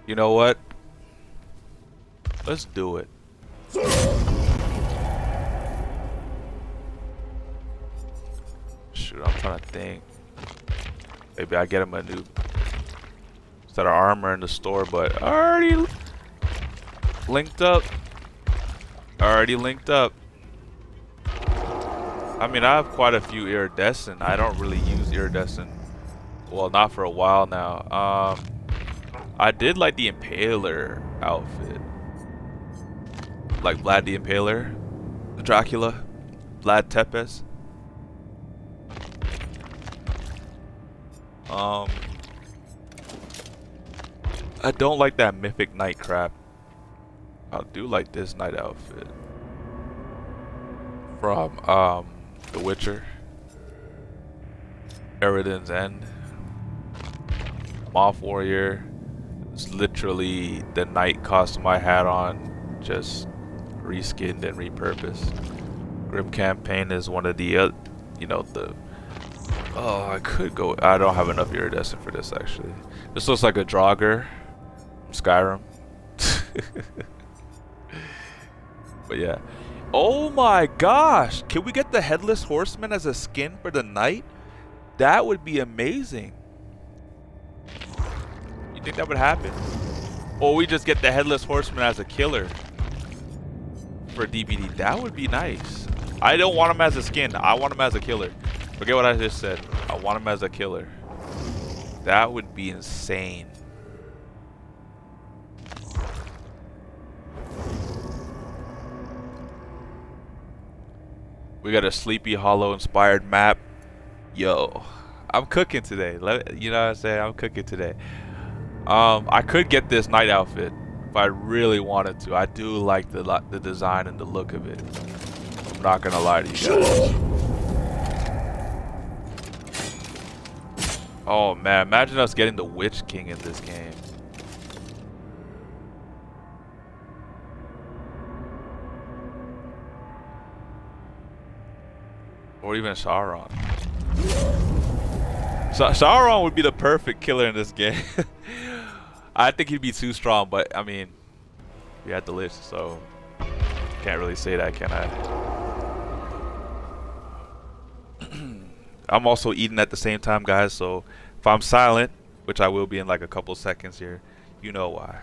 You know what? Let's do it. Shoot, I'm trying to think. Maybe I get him a new set of armor in the store, but I already linked up. Already linked up. I mean, I have quite a few iridescent. I don't really use iridescent. Well, not for a while now. I did like the Impaler outfit. Like Vlad the Impaler, Dracula, Vlad Tepes. I don't like that mythic knight crap. I do like this knight outfit from The Witcher, Eridan's End, Moth Warrior. It's literally the knight costume I had on, just reskinned and repurposed. Grim Campaign is one of the you know, the Oh, I could go. I don't have enough iridescent for this actually. This looks like a Draugr from Skyrim. But yeah. Oh my gosh! Can we get the Headless Horseman as a skin for the knight? That would be amazing. You think that would happen? Or we just get the Headless Horseman as a killer for DBD. That would be nice. I don't want him as a skin. I want him as a killer. Forget what I just said. I want him as a killer. That would be insane. We got a Sleepy Hollow inspired map. Yo, I'm cooking today. You know what I'm saying? I'm cooking today. I could get this night outfit if I really wanted to. I do like the design and the look of it. I'm not gonna lie to you guys. Oh man, imagine us getting the Witch King in this game. Or even Sauron. Sauron would be the perfect killer in this game. I think he'd be too strong, but I mean, we had the list, so can't really say that, can I? I'm also eating at the same time, guys, so if I'm silent, which I will be in like a couple seconds here, you know why.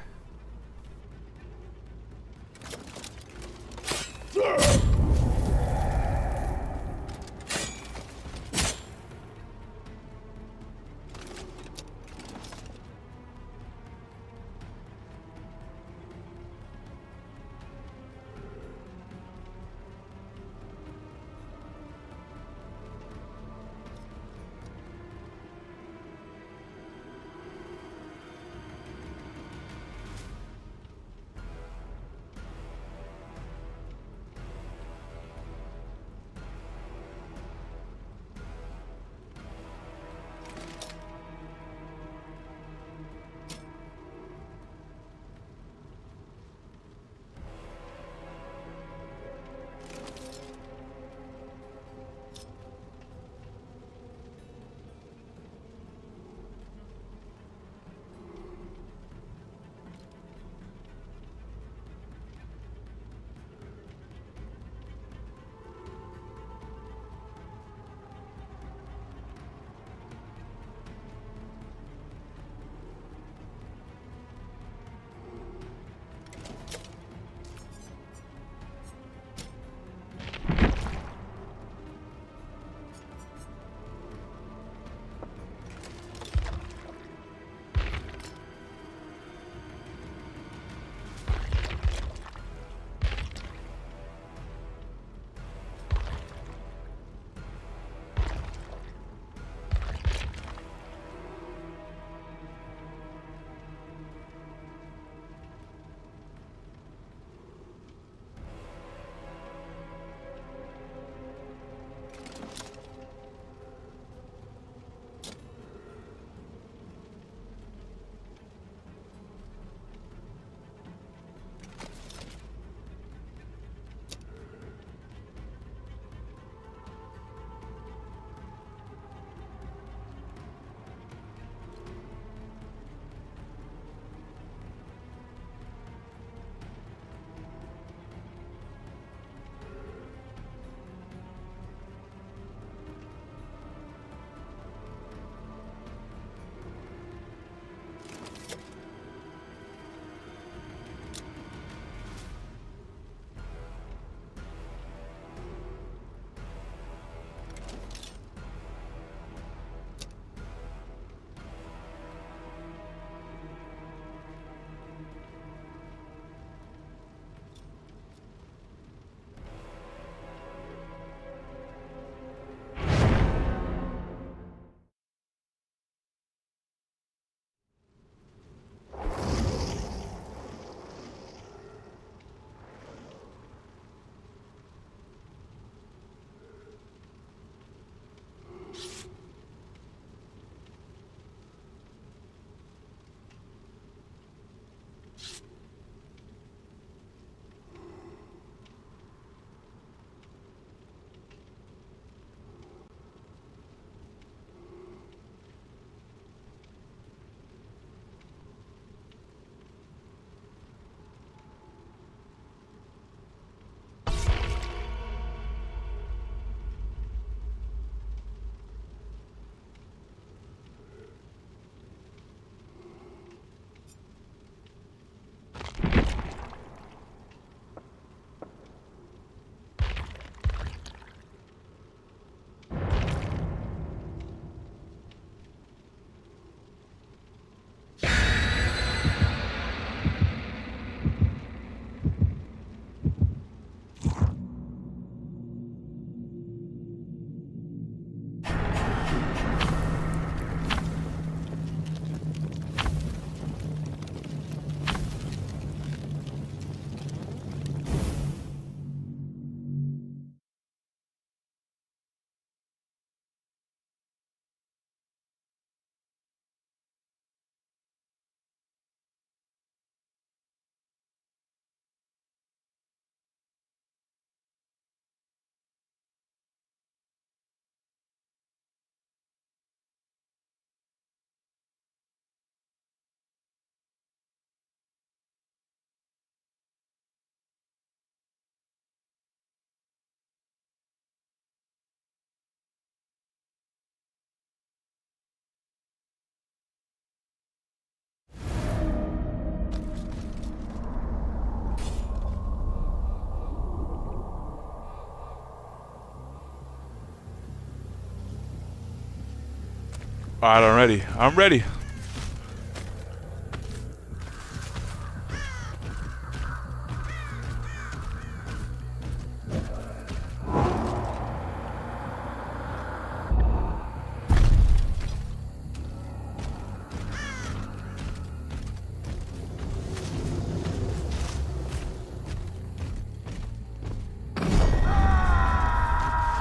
Alright, I'm ready. I'm ready.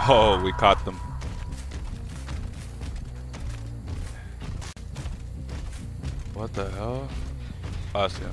Oh, we caught them. What the hell? Oh, I see him.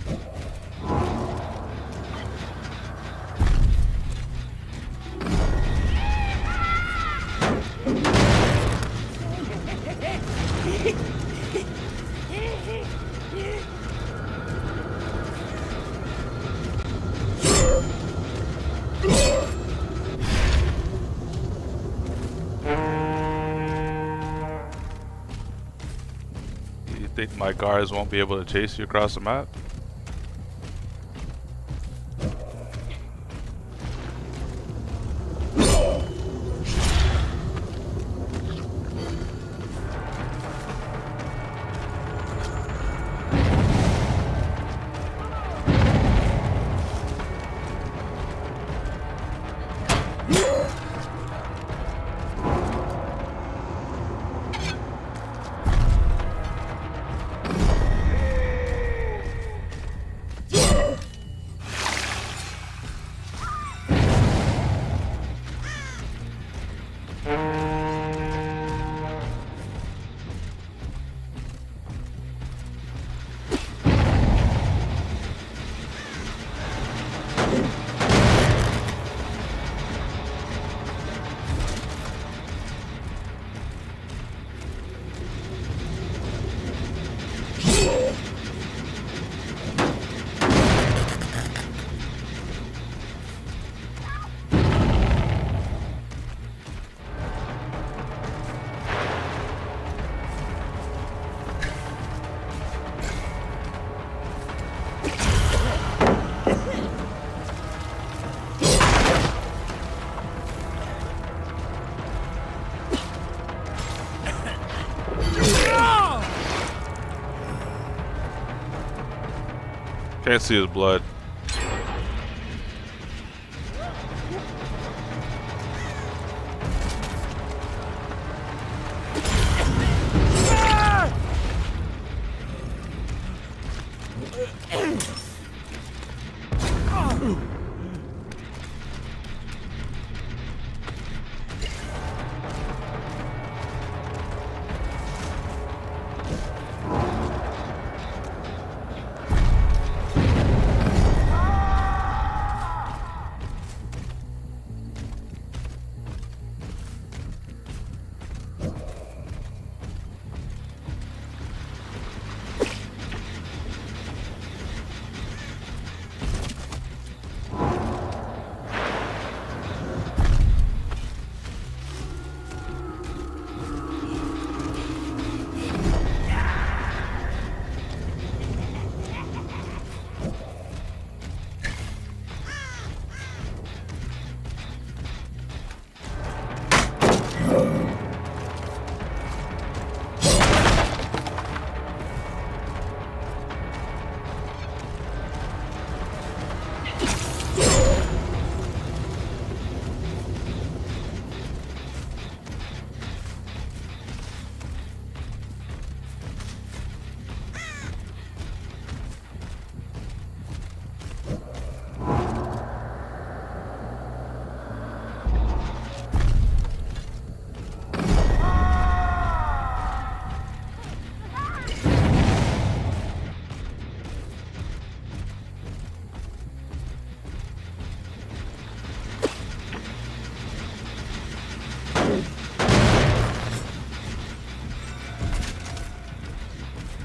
You think my guards won't be able to chase you across the map? Can't see his blood.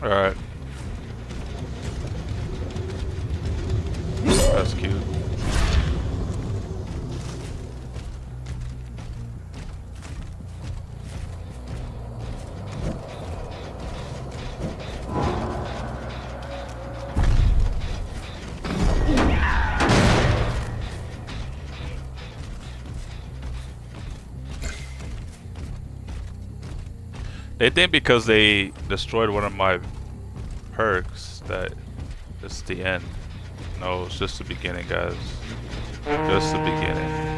Alright. That's cute. They think because they destroyed one of my perks that it's the end. No, it's just the beginning, guys. Just the beginning.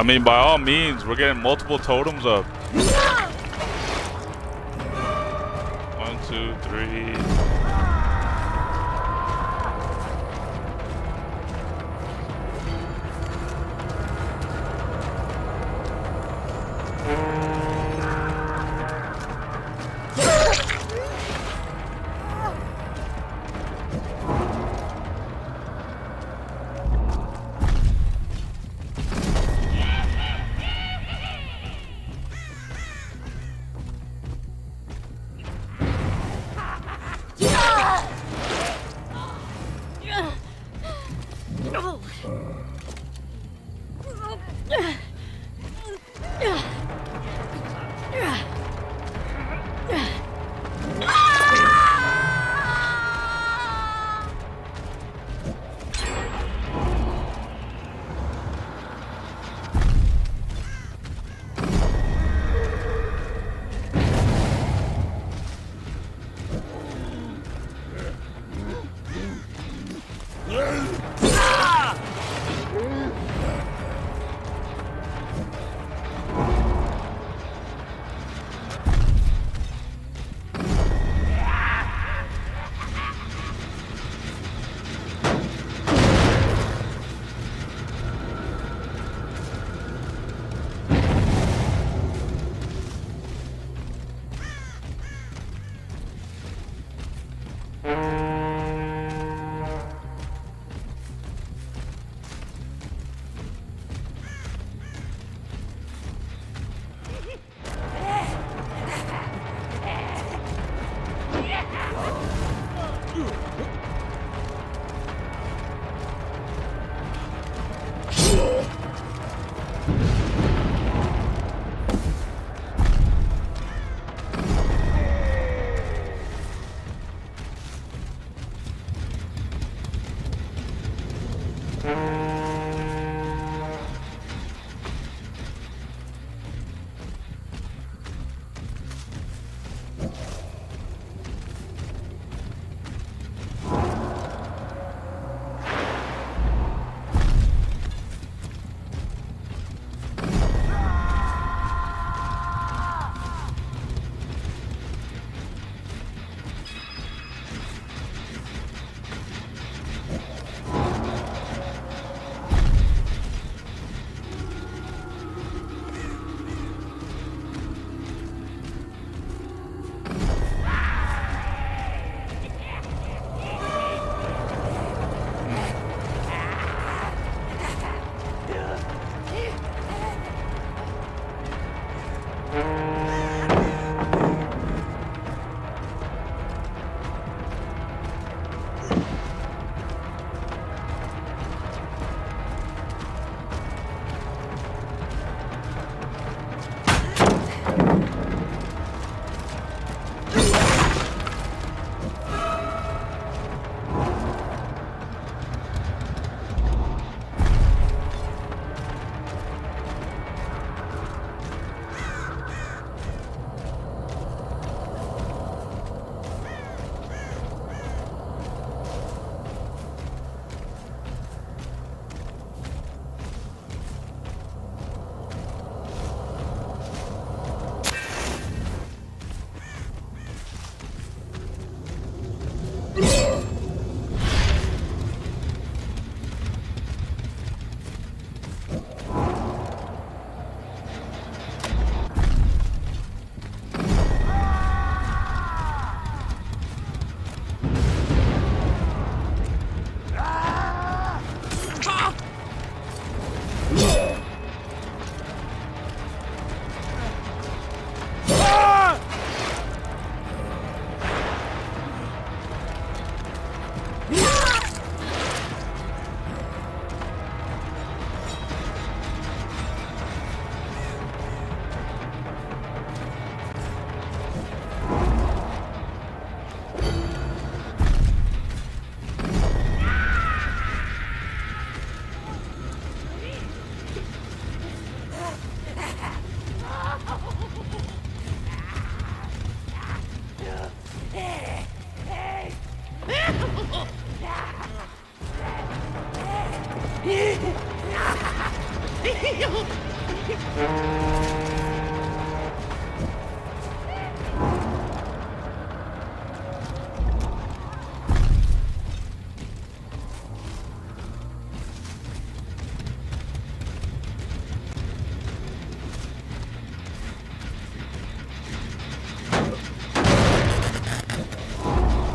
I mean, by all means, we're getting multiple totems up. 1, 2, 3.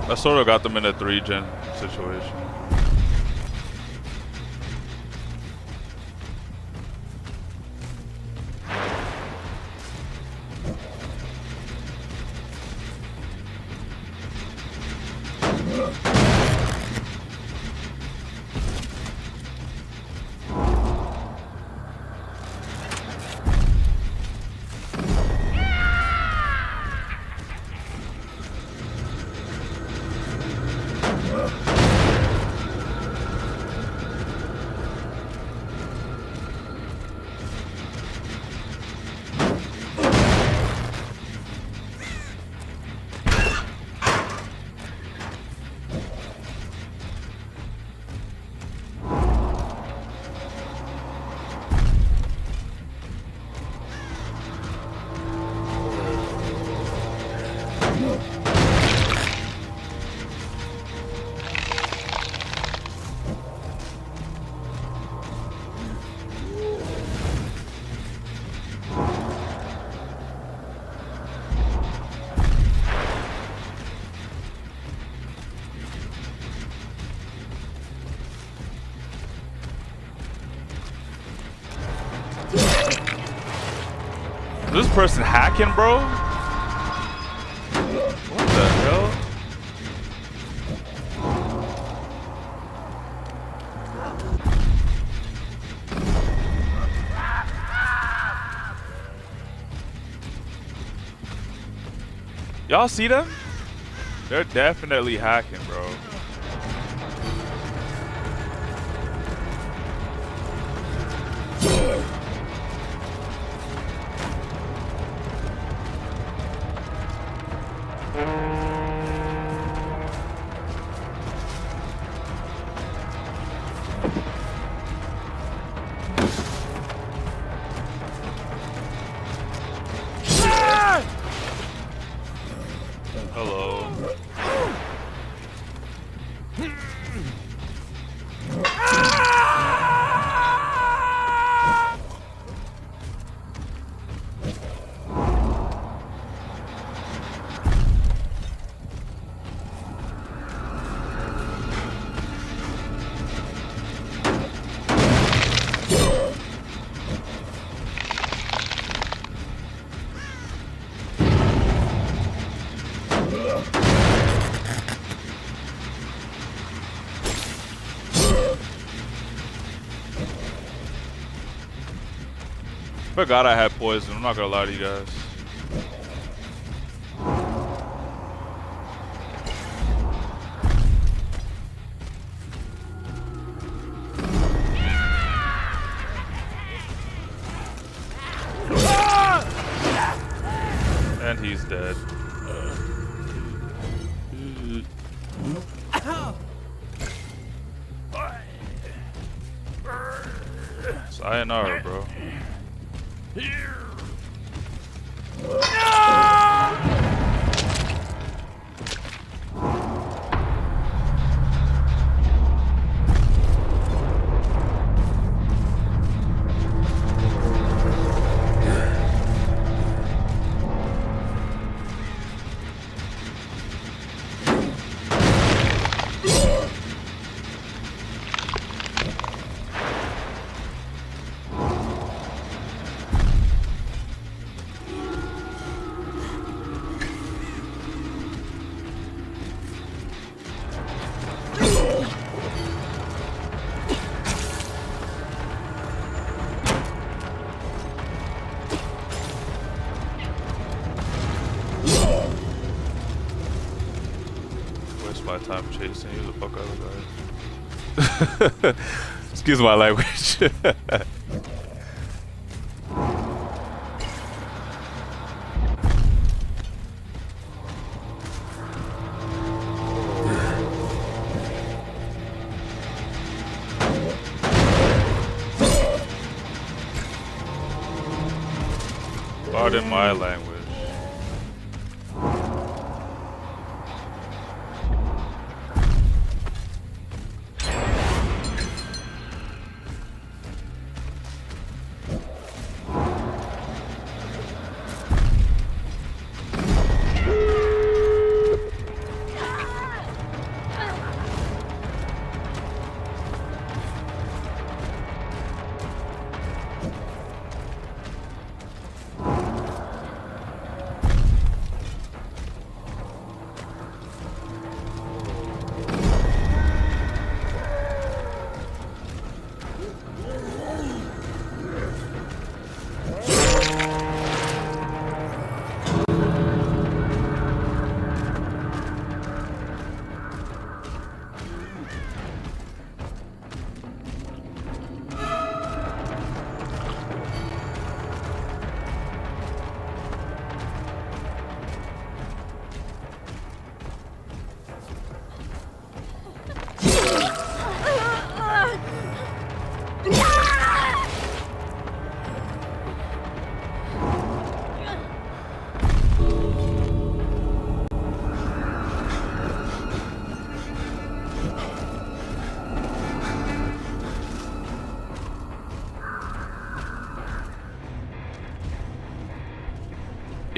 I sort of got them in a 3-gen situation. This person hacking, bro? What the hell? Y'all see them? They're definitely hacking, bro. Hello. Forgot I had poison. I'm not gonna lie to you guys. And he's dead. Sayonara, bro. My time chasing you the fuck out of guys. Excuse my language. Pardon my language.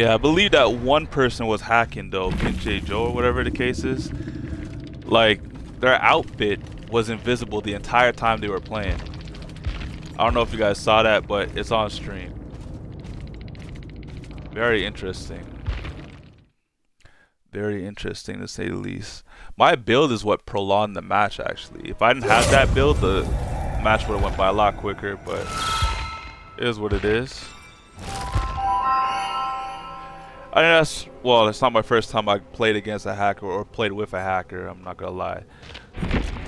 Yeah, I believe that one person was hacking though, Pinche Joe or whatever the case is. Like, their outfit was invisible the entire time they were playing. I don't know if you guys saw that, but it's on stream. Very interesting. Very interesting to say the least. My build is what prolonged the match actually. If I didn't have that build, the match would have went by a lot quicker, but it is what it is. I mean, that's not my first time I played against a hacker or played with a hacker, I'm not gonna lie.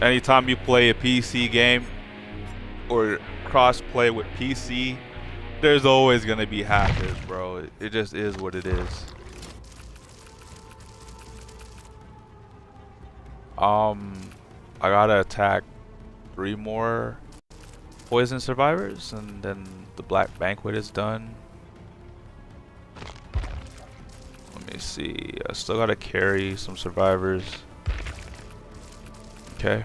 Anytime you play a PC game or cross-play with PC, there's always gonna be hackers, bro. It just is what it is. I gotta attack 3 more poison survivors, and then the black banquet is done. Let me see. I still gotta carry some survivors. Okay.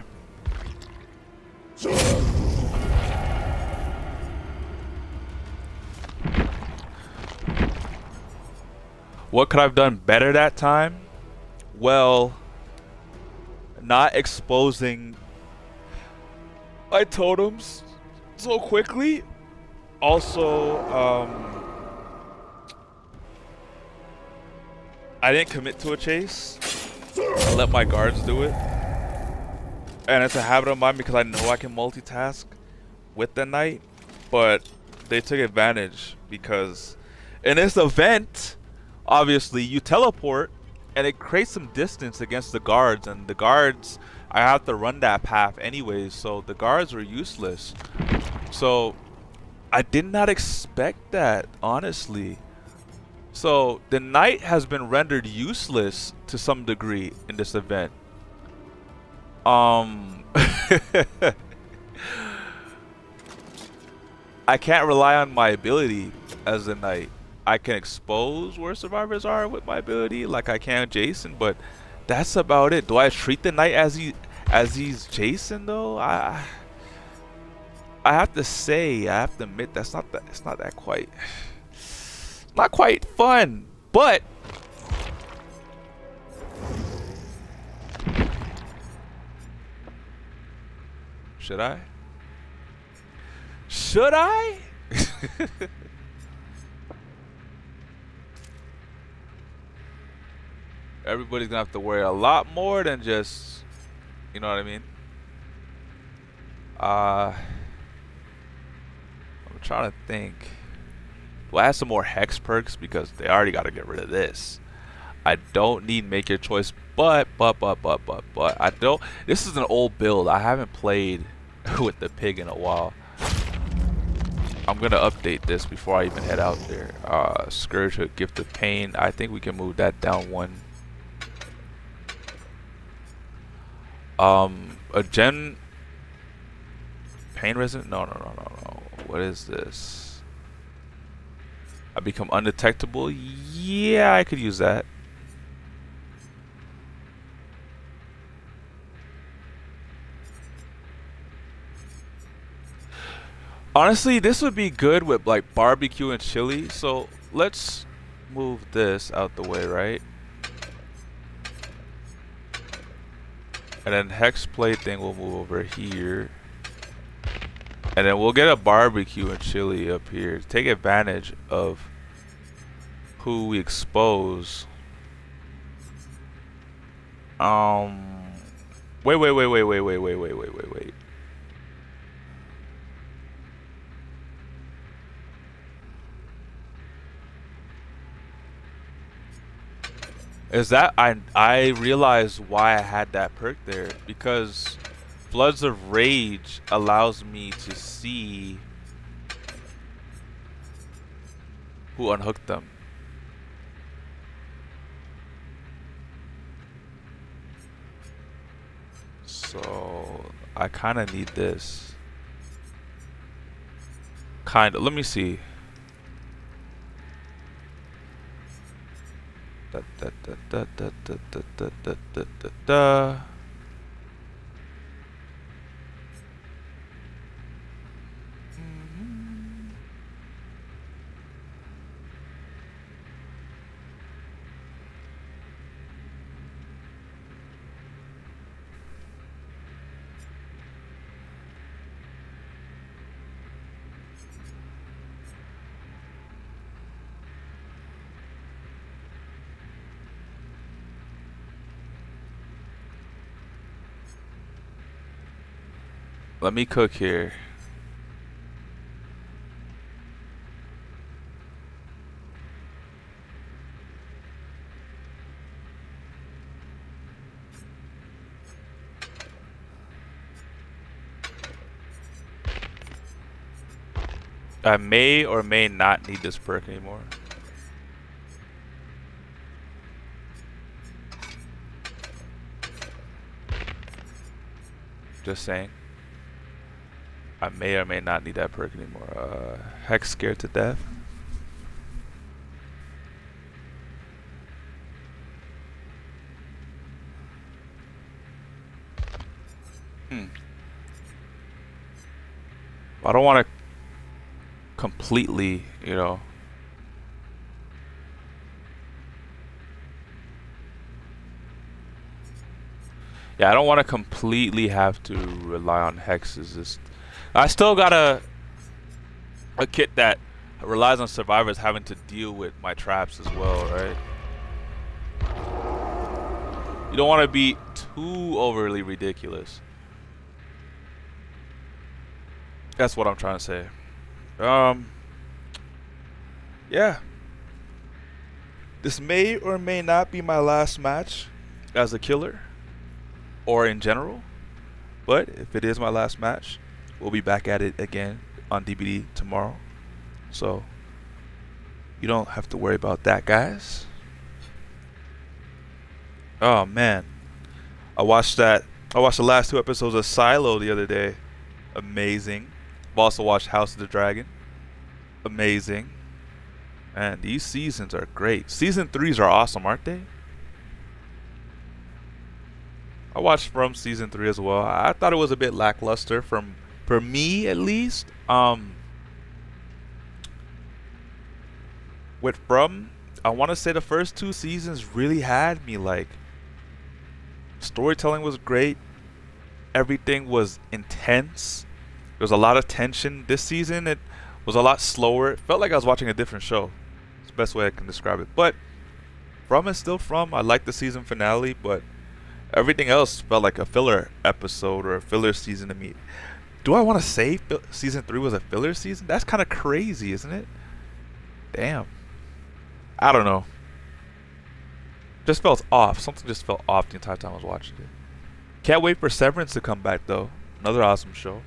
What could I have done better that time? Well, not exposing my totems so quickly. Also, I didn't commit to a chase. I let my guards do it. And it's a habit of mine because I know I can multitask with the knight, but they took advantage because in this event, obviously you teleport and it creates some distance against the guards, and the guards, I have to run that path anyways, so the guards were useless. So I did not expect that, honestly. So the knight has been rendered useless to some degree in this event. I can't rely on my ability as a knight. I can expose where survivors are with my ability, like I can Jason, but that's about it. Do I treat the knight as he's Jason though? I have to say, I have to admit, it's not quite fun, but should I? Everybody's gonna have to worry a lot more than just, you know what I mean? I'm trying to think. Do I have some more hex perks? Because they already gotta get rid of this. I don't need make your choice, but I don't. This is an old build. I haven't played with the pig in a while. I'm gonna update this before I even head out there. Scourge of Gift of Pain. I think we can move that down 1. A gen pain resistant? No. What is this? I become undetectable? Yeah, I could use that. Honestly, this would be good with like barbecue and chili. So let's move this out the way, right? And then hex plate thing will move over here. And then we'll get a barbecue and chili up here. Take advantage of who we expose. Wait. Is that I realized why I had that perk there, because Floods of Rage allows me to see who unhooked them. So I kind of need this. Kind of. Let me see. Let me cook here. I may or may not need this perk anymore. Just saying. I may or may not need that perk anymore. Hex scared to death. I don't want to completely, you know. Yeah, I don't want to completely have to rely on hexes. I still got a kit that relies on survivors having to deal with my traps as well, right? You don't want to be too overly ridiculous. That's what I'm trying to say. Yeah. This may or may not be my last match as a killer or in general, but if it is my last match, we'll be back at it again on DBD tomorrow. So you don't have to worry about that, guys. Oh man. I watched the last 2 episodes of Silo the other day. Amazing. I've also watched House of the Dragon. Amazing. And these seasons are great. Season 3s are awesome, aren't they? I watched From season 3 as well. I thought it was a bit lackluster for me at least. With From, I want to say the first 2 seasons really had me like. Storytelling was great. Everything was intense. There was a lot of tension. This season it was a lot slower. It felt like I was watching a different show. It's the best way I can describe it. But From is still From. I like the season finale, but everything else felt like a filler episode or a filler season to me. Do I want to say season 3 was a filler season? That's kind of crazy, isn't it? Damn. I don't know. Just felt off. Something just felt off the entire time I was watching it. Can't wait for Severance to come back though. Another awesome show.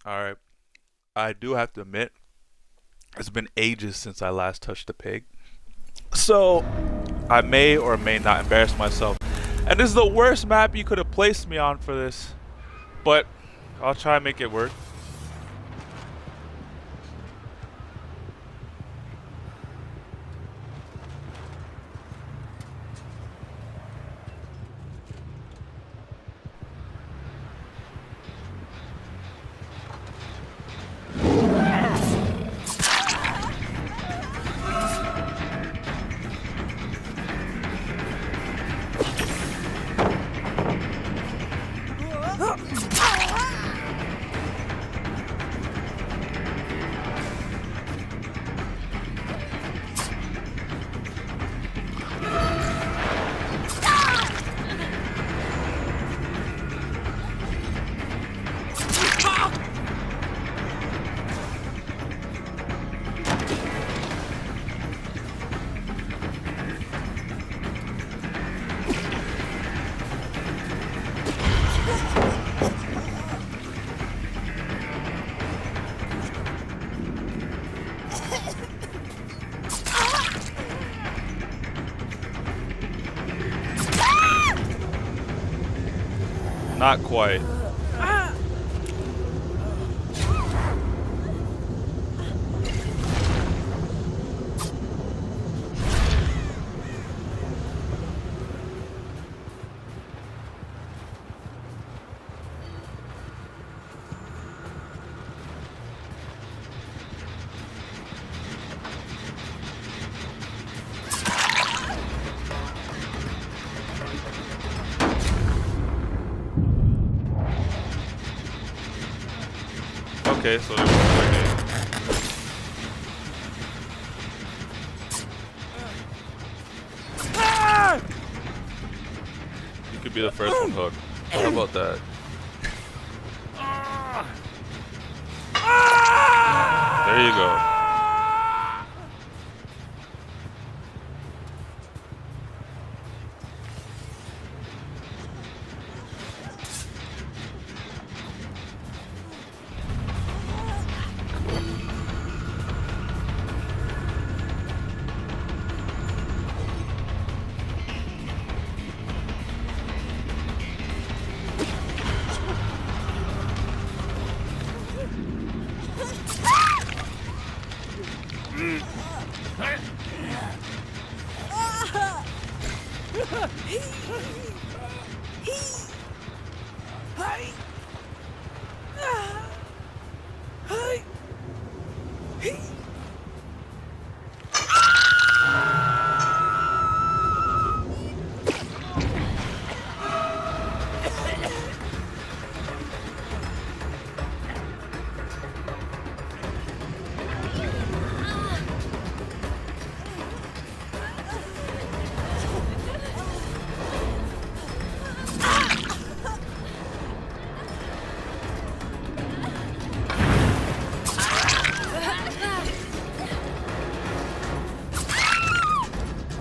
Alright. I do have to admit, it's been ages since I last touched a pig. So, I may or may not embarrass myself. And this is the worst map you could have placed me on for this. But, I'll try and make it work. Not quite. Okay, so there was you could be the first one hooked. How about that? There you go.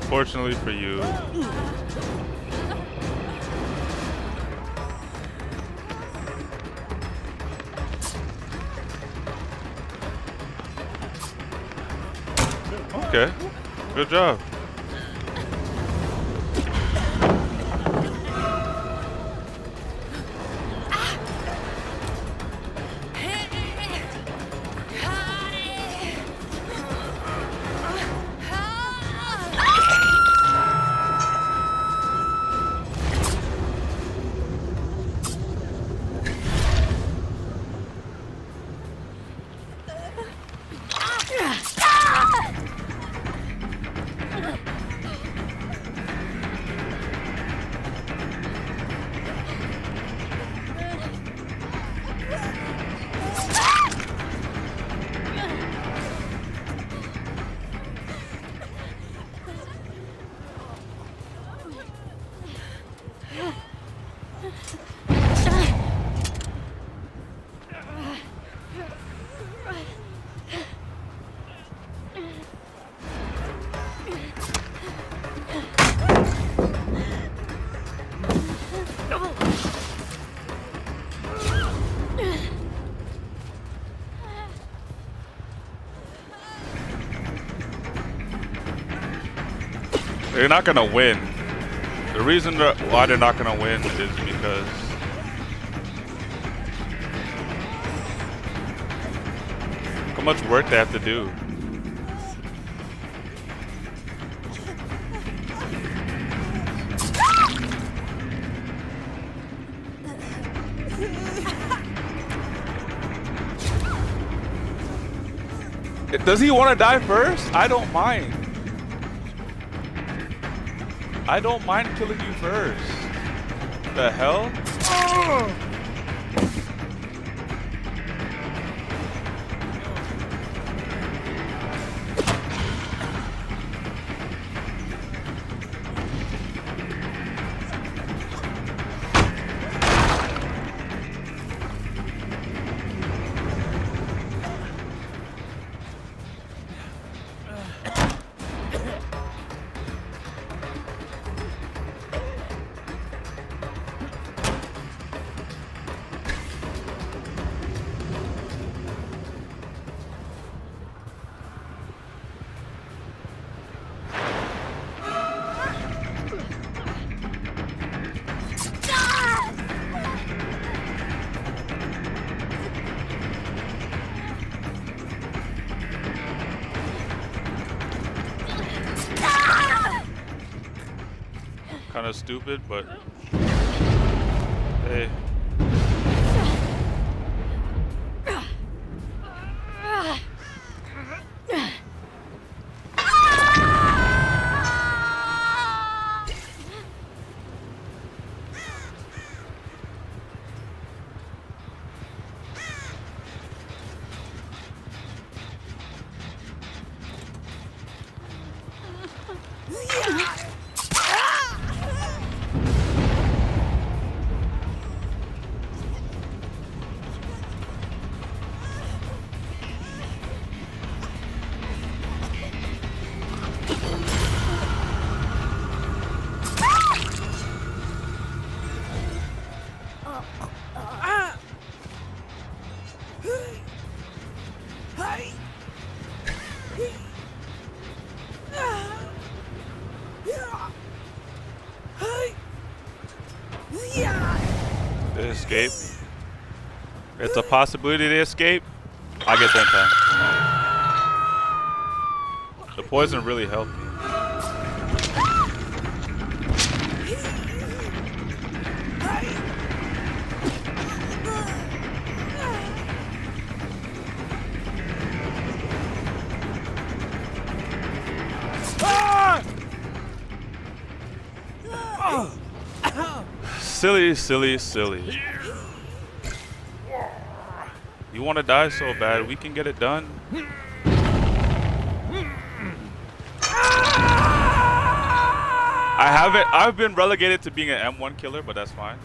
Fortunately for you, okay, good job. They're not gonna win. The reason why they're not gonna win is because how much work they have to do. Does he want to die first? I don't mind. I don't mind killing you first. The hell? Kind of stupid, but hey. They escape. It's a possibility they escape. I get that time. The poison really helped me. Silly, silly, silly. You want to die so bad, we can get it done. I've been relegated to being an M1 killer, but that's fine.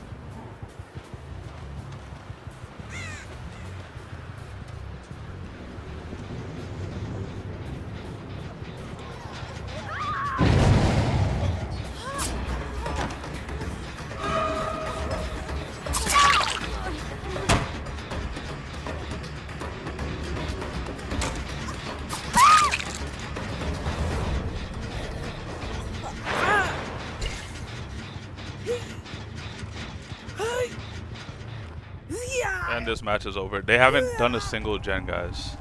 And this match is over. They haven't done a single gen, guys.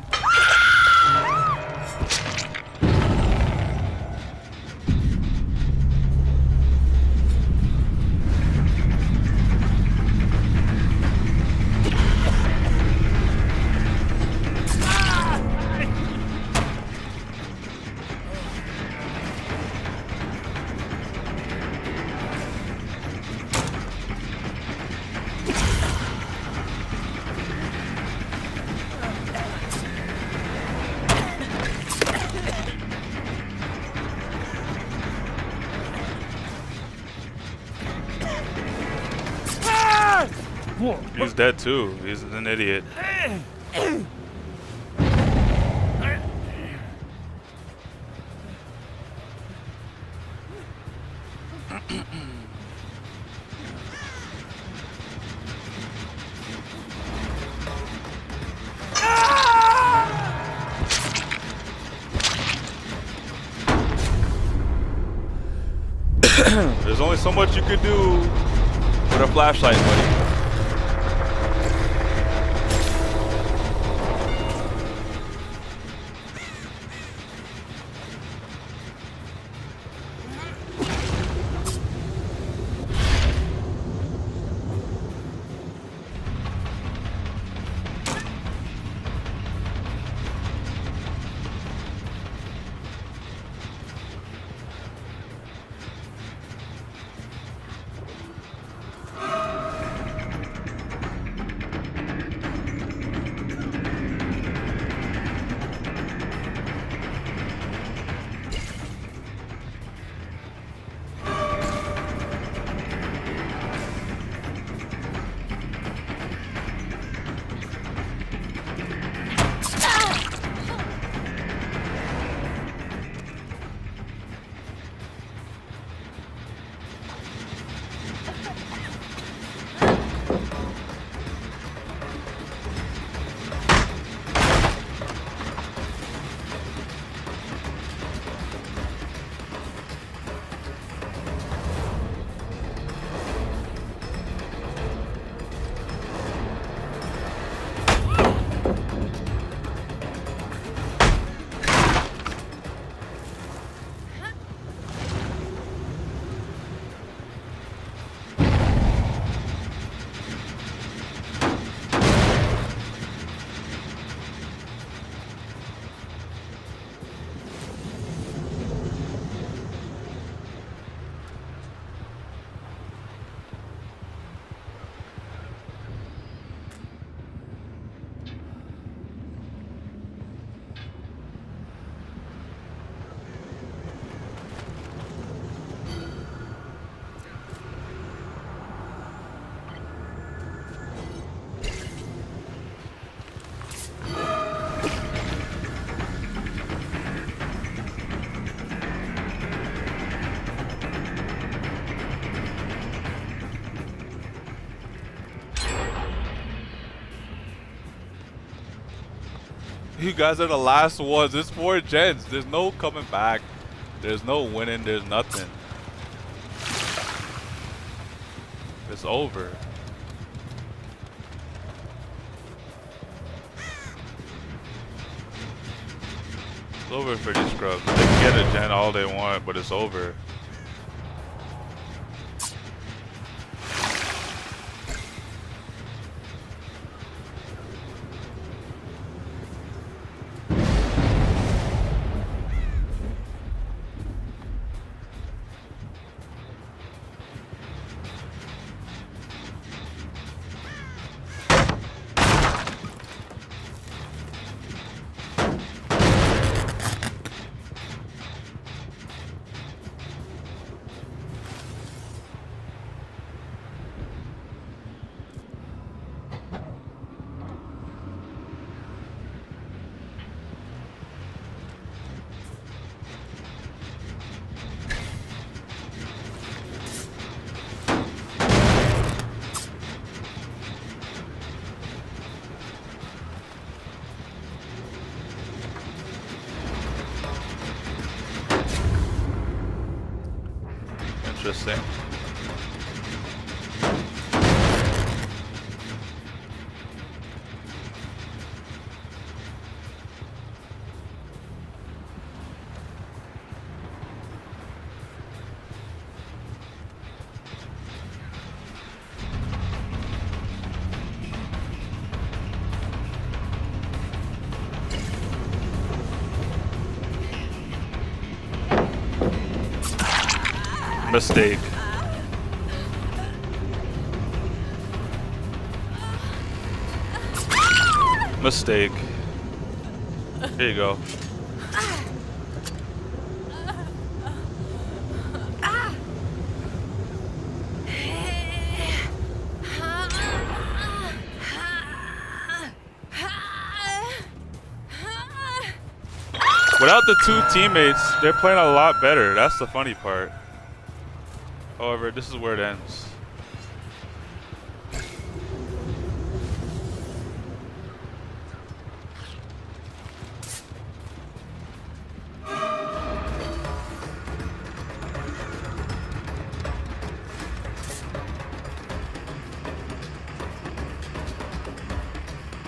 He's dead too. He's an idiot. There's only so much you could do with a flashlight, buddy. You guys are the last ones. It's 4 gens. There's no coming back. There's no winning. There's nothing. It's over. It's over for these scrubs. They can get a gen all they want, but it's over. Interesting. Mistake. Mistake. Here you go. Without the 2 teammates, they're playing a lot better. That's the funny part. However, this is where it ends.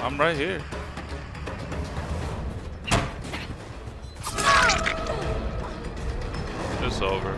I'm right here. It's over.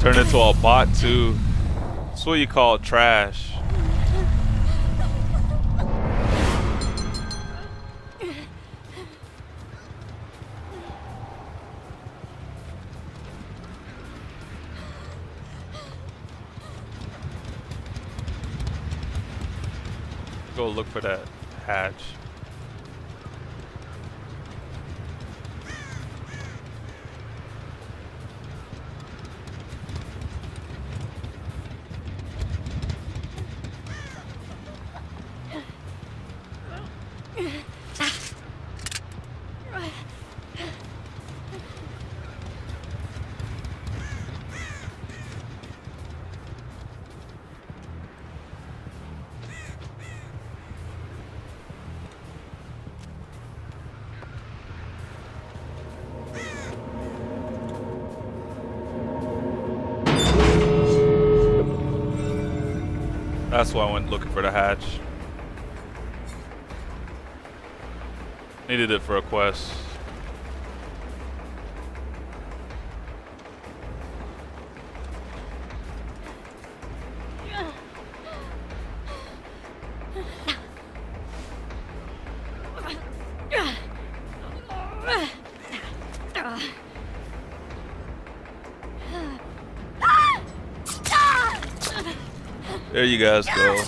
Turn into a bot too. That's what you call trash. Go look for that hatch. That's why I went looking for the hatch. Needed it for a quest. There you guys go.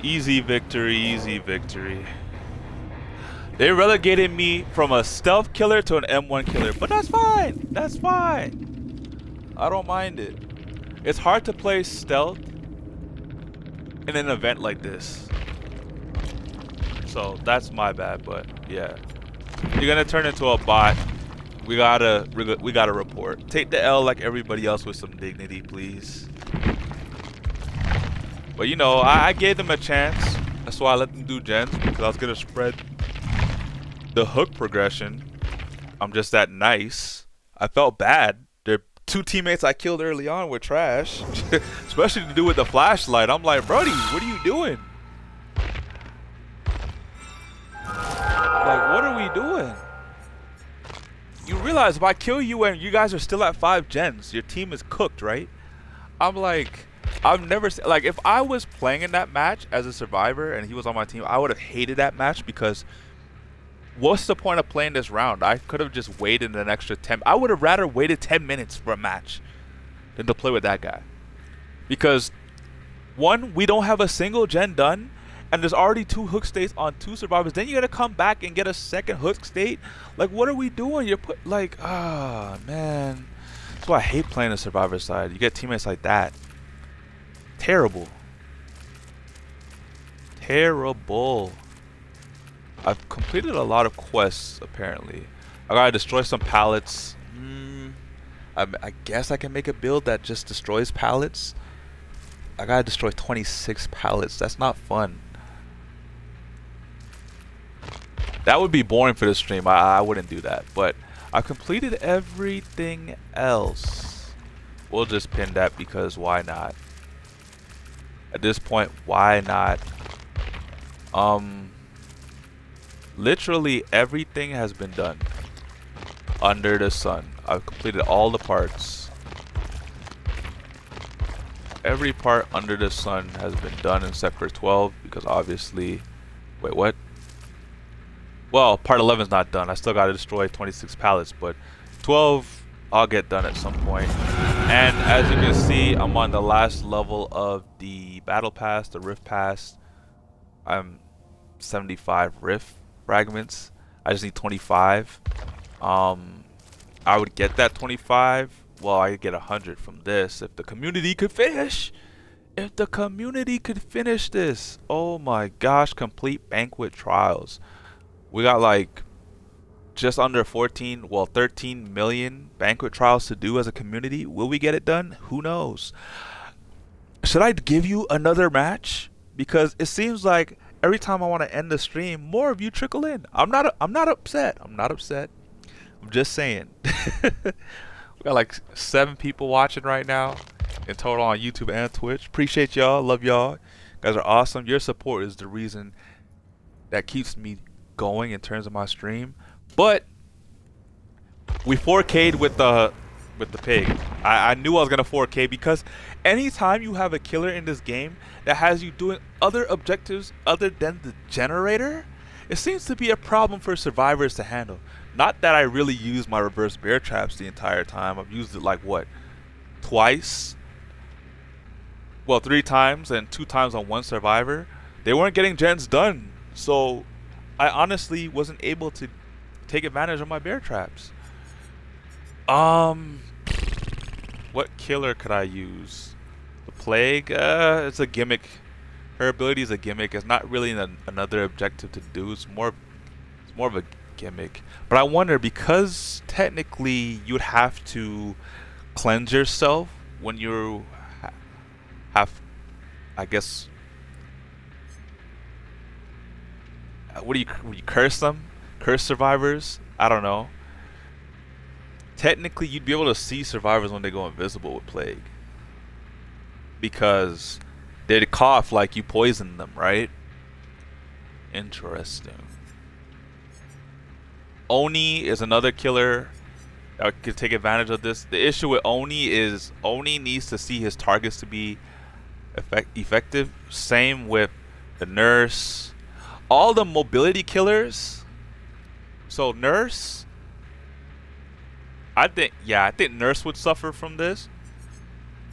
Easy victory, easy victory. They relegated me from a stealth killer to an M1 killer, but that's fine. That's fine. I don't mind it. It's hard to play stealth in an event like this. So that's my bad, but yeah. You're gonna turn into a bot. We gotta report. Take the L like everybody else with some dignity, please. But you know, I gave them a chance. That's why I let them do gens, because I was gonna spread the hook progression. I'm just that nice. I felt bad. Their two teammates I killed early on were trash. Especially to do with the flashlight. I'm like, Brody, what are you doing? Like, what are we doing? You realize if I kill you and you guys are still at 5 gens, your team is cooked, right? I'm like, I've never like, if I was playing in that match as a survivor and he was on my team, I would have hated that match, because what's the point of playing this round? I could have just waited an extra 10. I would have rather waited 10 minutes for a match than to play with that guy, because one, we don't have a single gen done, and there's already 2 hook states on 2 survivors. Then you gotta come back and get a second hook state. Like, what are we doing? You're put like, ah, man. That's why I hate playing the survivor side. You get teammates like that. Terrible. Terrible. I've completed a lot of quests, apparently. I gotta destroy some pallets. I guess I can make a build that just destroys pallets. I gotta destroy 26 pallets. That's not fun. That would be boring for the stream. I wouldn't do that. But I've completed everything else. We'll just pin that, because why not? At this point, why not? Literally everything has been done under the sun. I've completed all the parts. Every part under the sun has been done except for 12, because obviously, wait, what? Well, part 11 is not done. I still got to destroy 26 pallets, but 12 I'll get done at some point. And as you can see, I'm on the last level of the battle pass, the rift pass. I'm 75 rift fragments. I just need 25. I would get that 25. Well, I could get 100 from this if the community could finish. If the community could finish this, oh my gosh, complete Banquet trials. We got like just under 13 million Banquet trials to do as a community. Will we get it done? Who knows? Should I give you another match? Because it seems like every time I want to end the stream, more of you trickle in. I'm not upset. I'm not upset. I'm just saying. We got like 7 people watching right now in total on YouTube and Twitch. Appreciate y'all. Love y'all. You guys are awesome. Your support is the reason that keeps me going in terms of my stream. But we 4K'd with the pig. I knew I was gonna 4K because anytime you have a killer in this game that has you doing other objectives other than the generator, it seems to be a problem for survivors to handle. Not that I really use my reverse bear traps the entire time. I've used it like what? Twice? Well, 3 times and 2 times on one survivor. They weren't getting gens done. So I honestly wasn't able to take advantage of my bear traps. What killer could I use? The plague? It's a gimmick. Her ability is a gimmick. It's not really another objective to do. It's more of a gimmick. But I wonder, because technically you'd have to cleanse yourself when you have, I guess, what do you curse them? Curse survivors? I don't know. Technically, you'd be able to see survivors when they go invisible with plague, because they'd cough like you poisoned them, right? Interesting. Oni is another killer that could take advantage of this. The issue with Oni is Oni needs to see his targets to be effective. Same with the nurse. All the mobility killers. So nurse, I think nurse would suffer from this.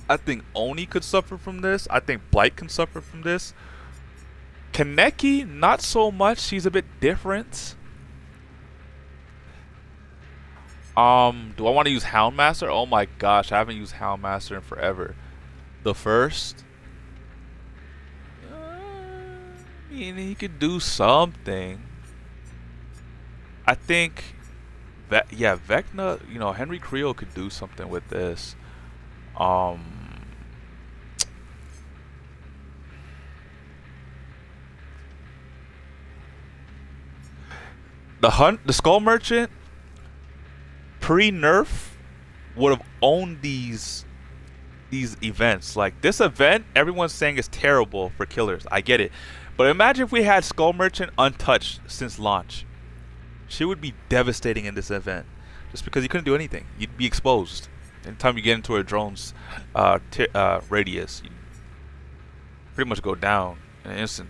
I think Oni could suffer from this. I think Blight can suffer from this. Kaneki, not so much. She's a bit different. Do I want to use Houndmaster? Oh my gosh, I haven't used Houndmaster in forever. The first, I mean, he could do something. I think that, yeah, Vecna, you know, Henry Creel could do something with this. The Skull Merchant pre-nerf would have owned these events. Like this event, everyone's saying is terrible for killers. I get it, but imagine if we had Skull Merchant untouched since launch. She would be devastating in this event, just because you couldn't do anything. You'd be exposed. Anytime you get into a drone's radius, you pretty much go down in an instant.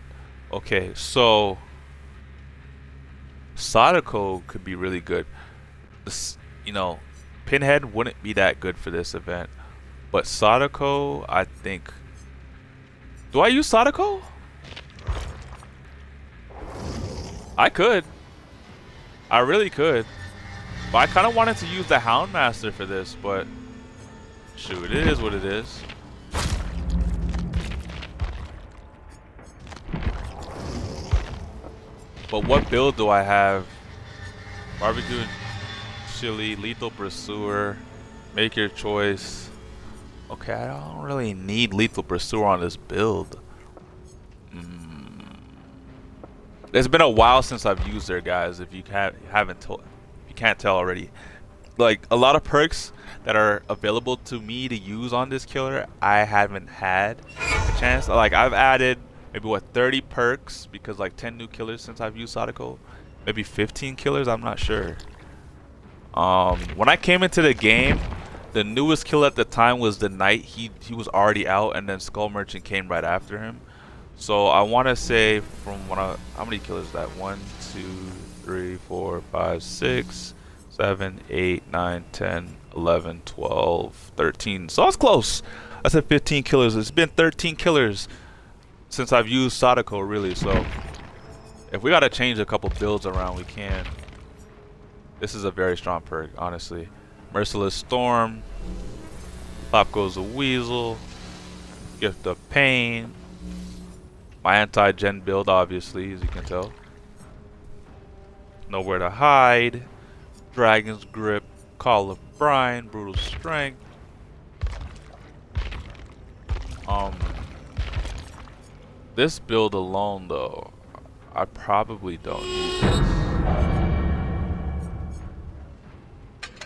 Okay, so Sadako could be really good. This, you know, Pinhead wouldn't be that good for this event, but Sadako, I think. Do I use Sadako? I could. I really could. But I kind of wanted to use the Houndmaster for this, but shoot, it is what it is. But what build do I have? Barbecue, chili, lethal pursuer. Make your choice. Okay, I don't really need lethal pursuer on this build. It's been a while since I've used her, guys. If you can't tell already. Like a lot of perks that are available to me to use on this killer, I haven't had a chance. Like I've added maybe what 30 perks, because like 10 new killers since I've used Sadako. Maybe 15 killers, I'm not sure. When I came into the game, the newest killer at the time was the Knight. He was already out, and then Skull Merchant came right after him. So I want to say from how many killers is that? 1, 2, 3, 4, 5, 6, 7, 8, 9, 10, 11, 12, 13. So I was close. I said 15 killers. It's been 13 killers since I've used Sadako, really. So if we got to change a couple builds around, we can. This is a very strong perk, honestly. Merciless Storm. Pop goes a Weasel. Gift of Pain. My anti-gen build, obviously, as you can tell. Nowhere to Hide. Dragon's Grip. Call of Brine. Brutal Strength. This build alone, though, I probably don't need this.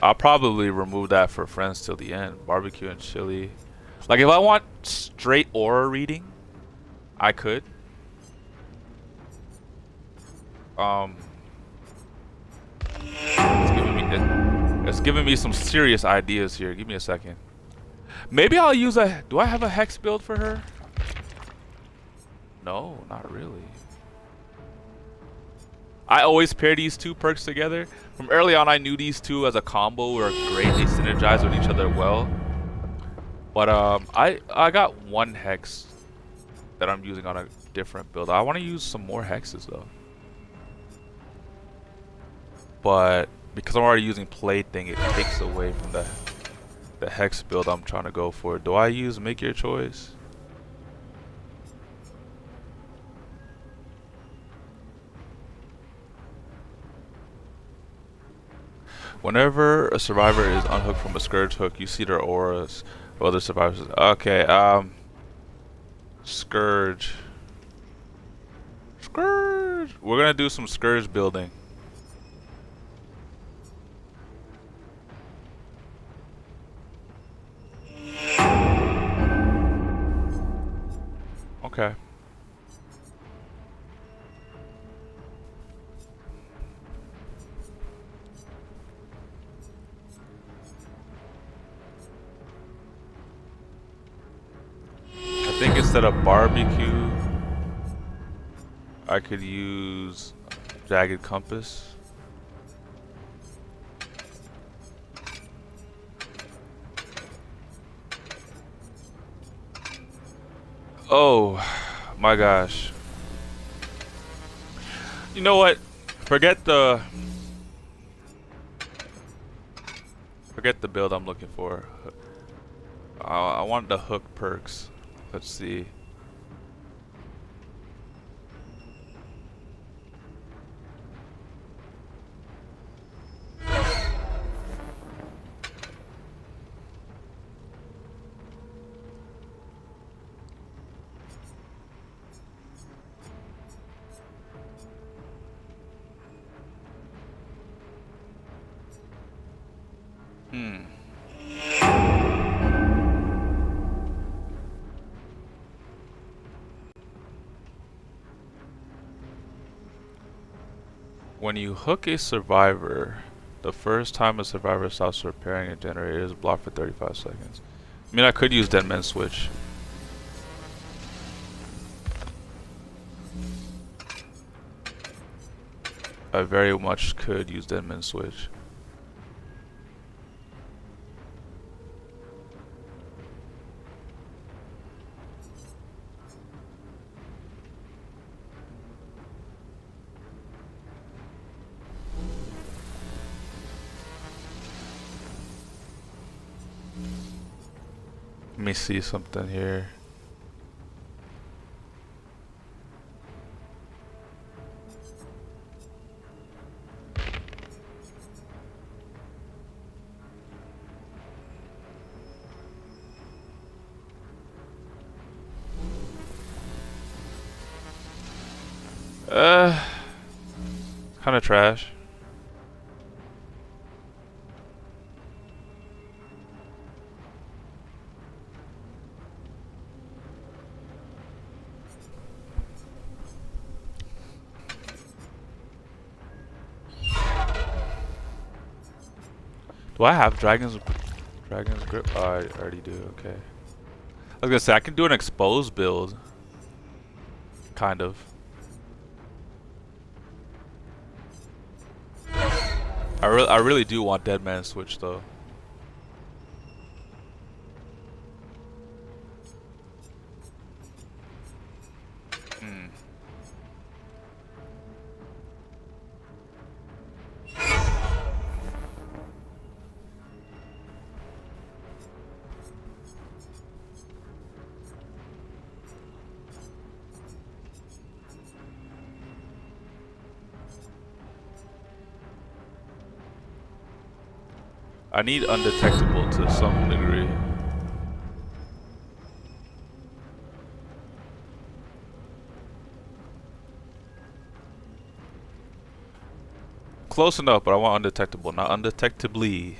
I'll probably remove that for friends till the end. Barbecue and chili. Like, if I want straight aura reading, I could. It's giving me some serious ideas here. Give me a second. Maybe I'll use a... Do I have a hex build for her? No, not really. I always pair these two perks together. From early on, I knew these two as a combo were great. They synergize with each other well. But I got one hex that I'm using on a different build. I want to use some more hexes though. But because I'm already using Plaything, it takes away from the hex build I'm trying to go for. Do I use Make Your Choice? Whenever a survivor is unhooked from a Scourge hook, you see their auras of other survivors. Okay, Scourge. Scourge! We're gonna do some Scourge building. Okay. I think instead of barbecue, I could use Jagged Compass. Oh my gosh. You know what? Forget the build I'm looking for. I want the hook perks. Let's see. When you hook a survivor, the first time a survivor stops repairing a generator is blocked for 35 seconds. I mean, I could use Dead Man Switch. I very much could use Dead Man Switch. Let me see something here. Kind of trash. Do I have Dragon's Grip? Oh, I already do. Okay. I was gonna say I can do an exposed build. Kind of. I really do want Dead Man Switch though. I need undetectable to some degree. Close enough, but I want undetectable, not undetectably.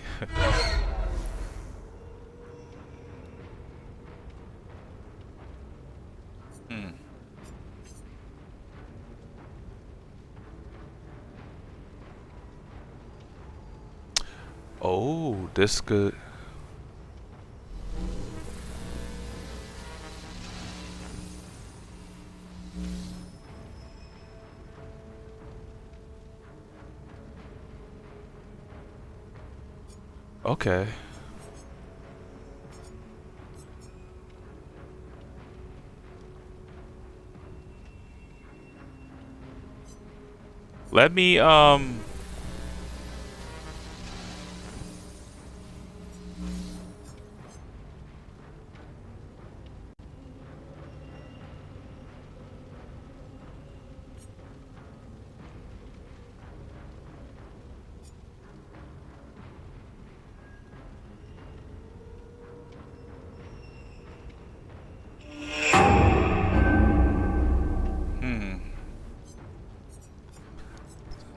Oh, this good. Okay. Let me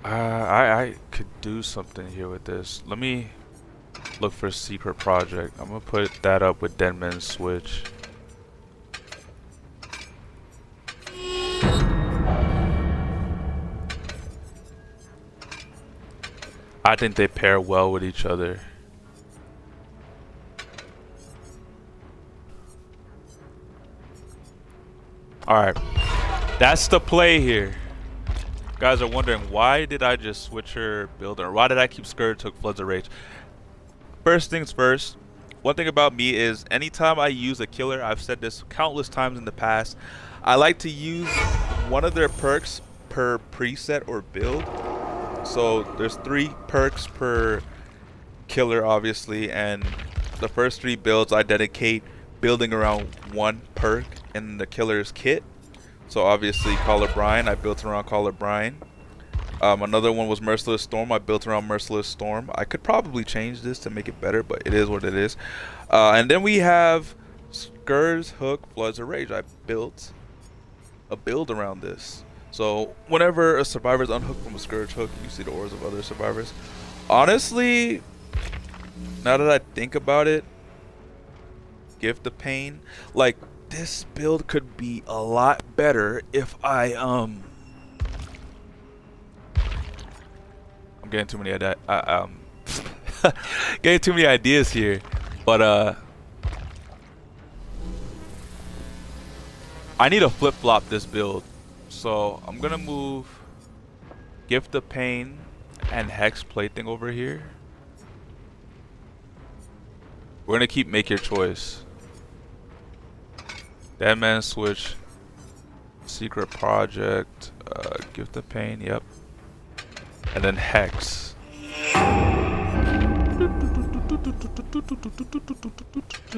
I could do something here with this. Let me look for a secret project. I'm gonna put that up with Deadman's Switch. I think they pair well with each other. Alright. That's the play here. Guys are wondering, why did I just switch her builder? Why did I keep Scourge Hook Floods of Rage? First things first, one thing about me is anytime I use a killer, I've said this countless times in the past, I like to use one of their perks per preset or build. So there's 3 perks per killer, obviously, and the first 3 builds I dedicate building around 1 perk in the killer's kit. So obviously Caller Brian, I built around Caller Brian. Another one was Merciless Storm, I built around Merciless Storm. I could probably change this to make it better, but it is what it is. And then we have Scourge Hook Floods of Rage. I built a build around this. So whenever a survivor is unhooked from a Scourge Hook, you see the auras of other survivors. Honestly, now that I think about it, Gift of Pain, like, this build could be a lot better if I'm getting too many getting too many ideas here, but I need to flip-flop this build. So I'm gonna move Gift of Pain and Hex Plaything over here. We're gonna keep Make Your Choice. Deadman Switch, Secret Project, Gift of Pain, yep. And then Hex.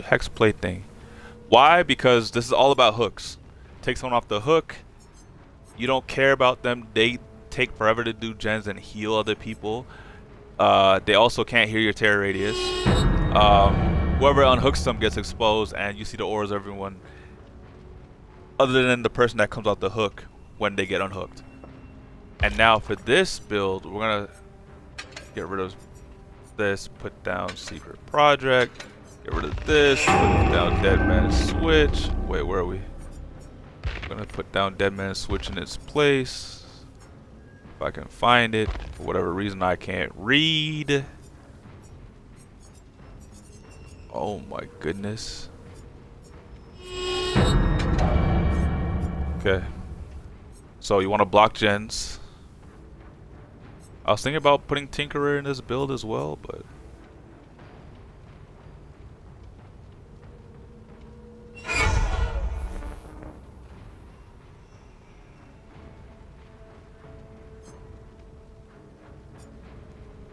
Hex Plaything. Why? Because this is all about hooks. Take someone off the hook. You don't care about them. They take forever to do gens and heal other people. They also can't hear your terror radius. Whoever unhooks them gets exposed, and you see the auras of everyone other than the person that comes out the hook when they get unhooked. And now for this build, we're gonna get rid of this, put down Secret Project, get rid of this, put down Deadman's Switch. Wait, where are we? I'm gonna put down Deadman's Switch in its place. If I can find it. For whatever reason, I can't read. Oh my goodness. Okay. So you want to block gens. I was thinking about putting Tinkerer in this build as well, but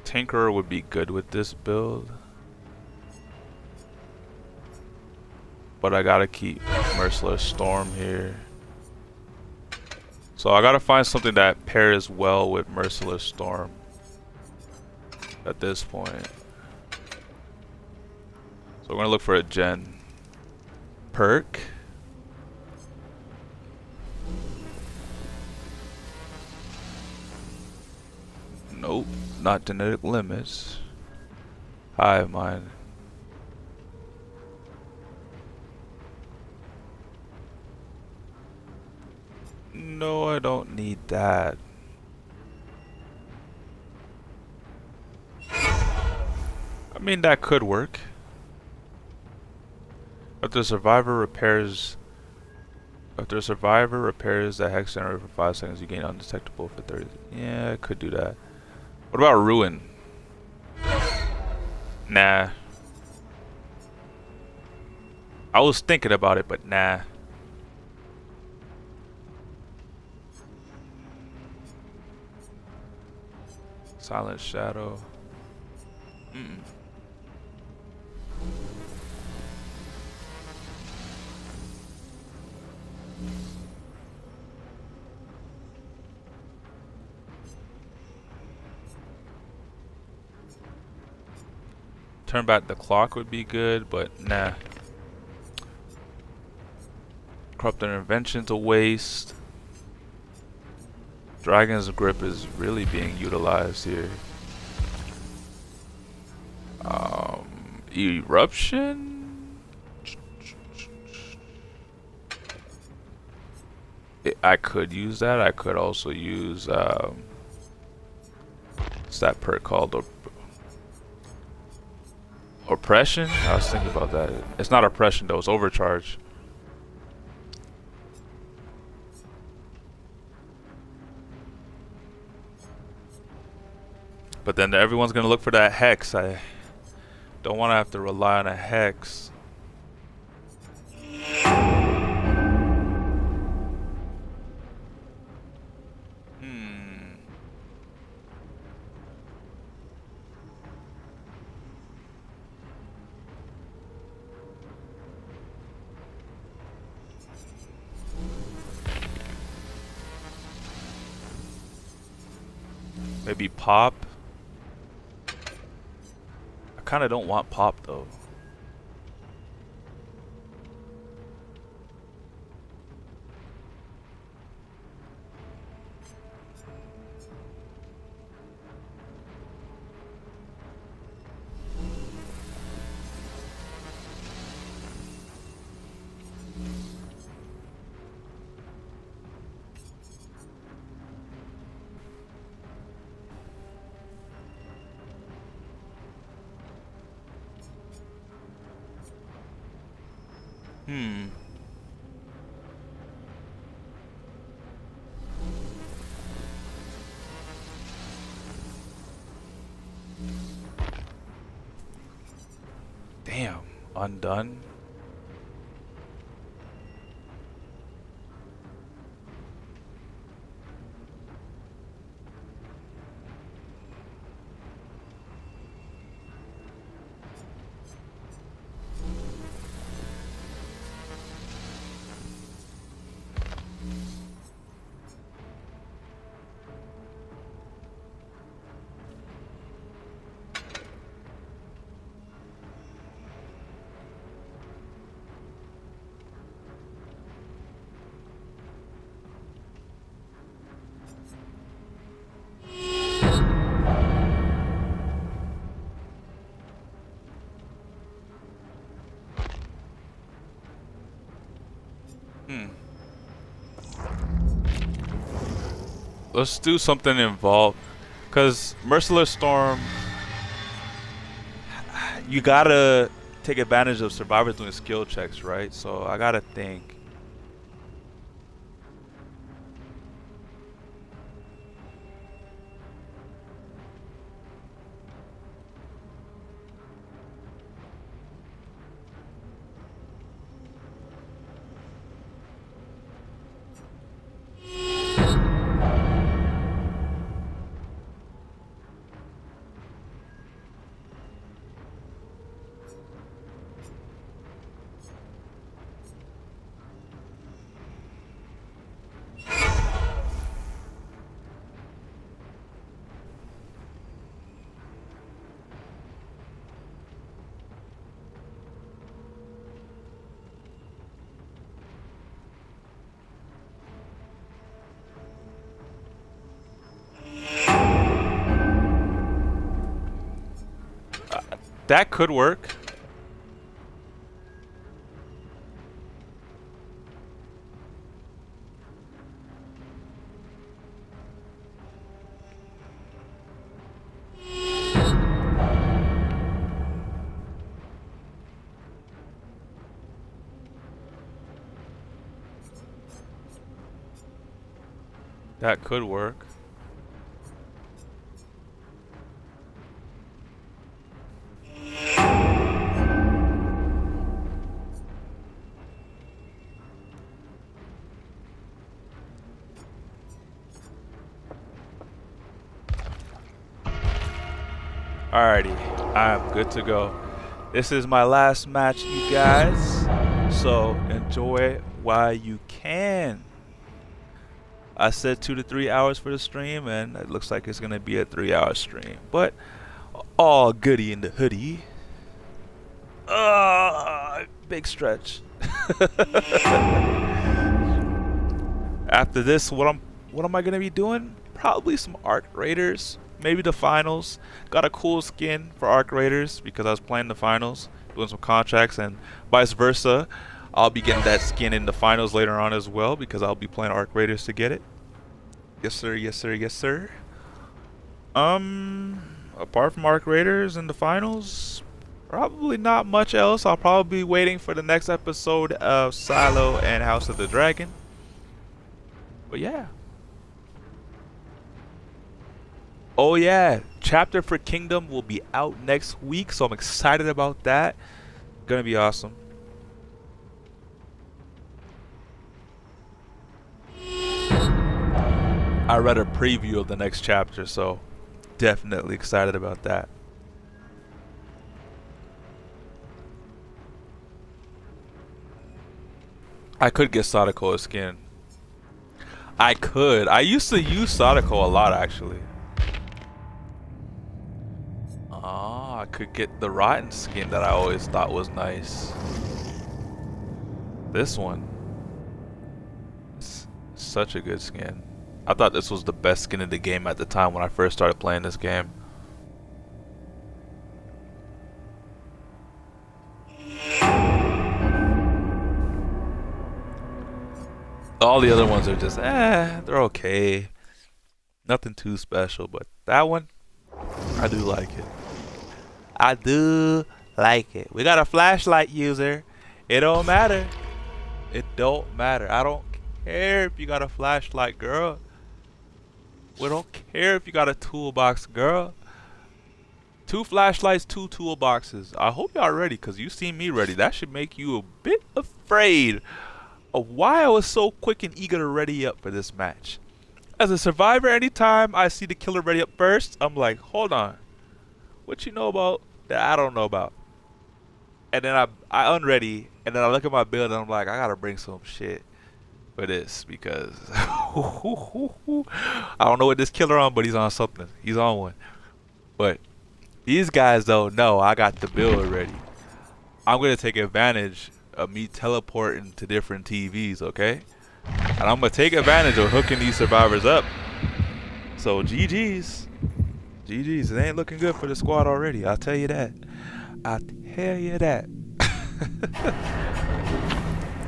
Tinkerer would be good with this build. But I gotta keep Merciless Storm here. So I gotta find something that pairs well with Merciless Storm at this point. So we're gonna look for a gen perk. Nope, not genetic limits. Hive mind. No, I don't need that. I mean, that could work. If the survivor repairs the hex generator for 5 seconds, you gain undetectable for 30. Yeah, I could do that. What about ruin? Nah. I was thinking about it, but nah. Silent shadow. Turn back the clock would be good, but nah. Corrupt intervention's a waste. Dragon's grip is really being utilized here. Eruption? I could use that. I could also use what's that perk called? Oppression? I was thinking about that. It's not oppression though, it's overcharge. But then everyone's gonna look for that hex. I don't want to have to rely on a hex. Maybe pop. I kind of don't want pop though. Damn, undone. Let's do something involved, cause Merciless Storm, you gotta take advantage of survivors doing skill checks, right? So I gotta think. That could work. That could work. Alrighty, I'm good to go. This is my last match, you guys. So enjoy it while you can. I said 2 to 3 hours for the stream, and it looks like it's gonna be a 3-hour stream. But all goody in the hoodie. Big stretch. After this, what am I gonna be doing? Probably some Arc Raiders, maybe the finals. Got a cool skin for Arc Raiders because I was playing the finals, doing some contracts, and vice versa. I'll be getting that skin in the finals later on as well because I'll be playing Arc Raiders to get it. Yes sir, yes sir, yes sir. Apart from Arc Raiders in the finals, probably not much else. I'll probably be waiting for the next episode of Silo and House of the Dragon. But yeah. Oh yeah, Chapter for Kingdom will be out next week, so I'm excited about that. Gonna be awesome. I read a preview of the next chapter, so definitely excited about that. I could get Sadako a skin. I could. I used to use Sadako a lot, actually. Ah, I could get the Rotten skin that I always thought was nice. This one. It's such a good skin. I thought this was the best skin in the game at the time when I first started playing this game. All the other ones are just, they're okay. Nothing too special, but that one, I do like it. I do like it. We got a flashlight user. It don't matter. It don't matter. I don't care if you got a flashlight, girl. We don't care if you got a toolbox, girl. 2 flashlights, 2 toolboxes. I hope y'all ready, because you see me ready. That should make you a bit afraid of why I was so quick and eager to ready up for this match. As a survivor, anytime I see the killer ready up first, I'm like, hold on. What you know about that I don't know about? And then I unready, and then I look at my build and I'm like, I gotta bring some shit for this because I don't know what this killer on, but he's on something. He's on one. But these guys don't know I got the build ready. I'm gonna take advantage of me teleporting to different TVs, okay? And I'm gonna take advantage of hooking these survivors up. So GG's. GG's. It ain't looking good for the squad already. I'll tell you that. I'll tell you that.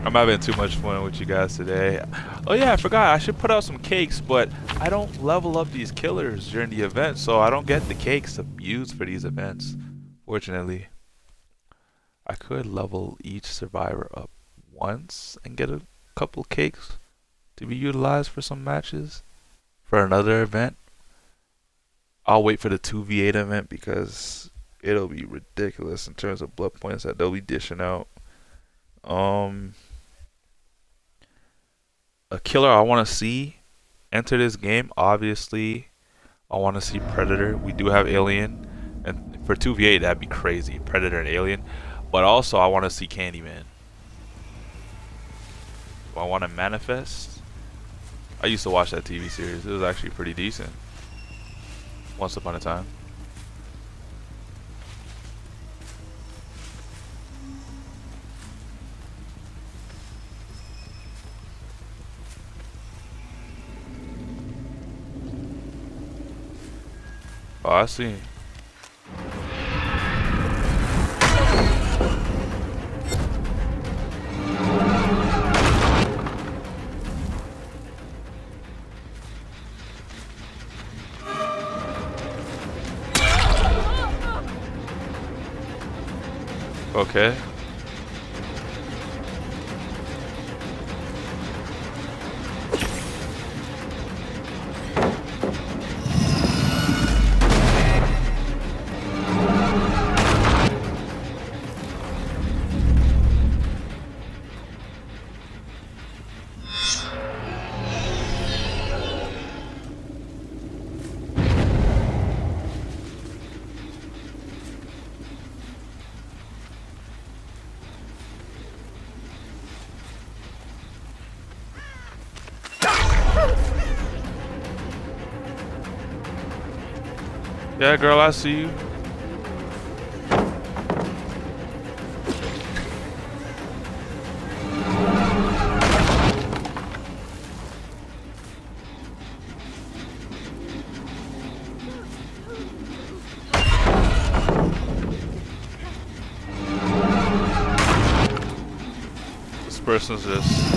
I'm having too much fun with you guys today. Oh yeah, I forgot. I should put out some cakes, but I don't level up these killers during the event, so I don't get the cakes to use for these events. Fortunately, I could level each survivor up once and get a couple cakes to be utilized for some matches for another event. I'll wait for the 2v8 event because it'll be ridiculous in terms of blood points that they'll be dishing out. A killer I want to see enter this game, obviously I want to see Predator. We do have Alien, and for 2v8 that'd be crazy, Predator and Alien. But also I want to see Candyman. Do I want to Manifest? I used to watch that TV series. It was actually pretty decent. Once upon a time. Oh, I see. Okay. Yeah, girl, I see you. This person's just...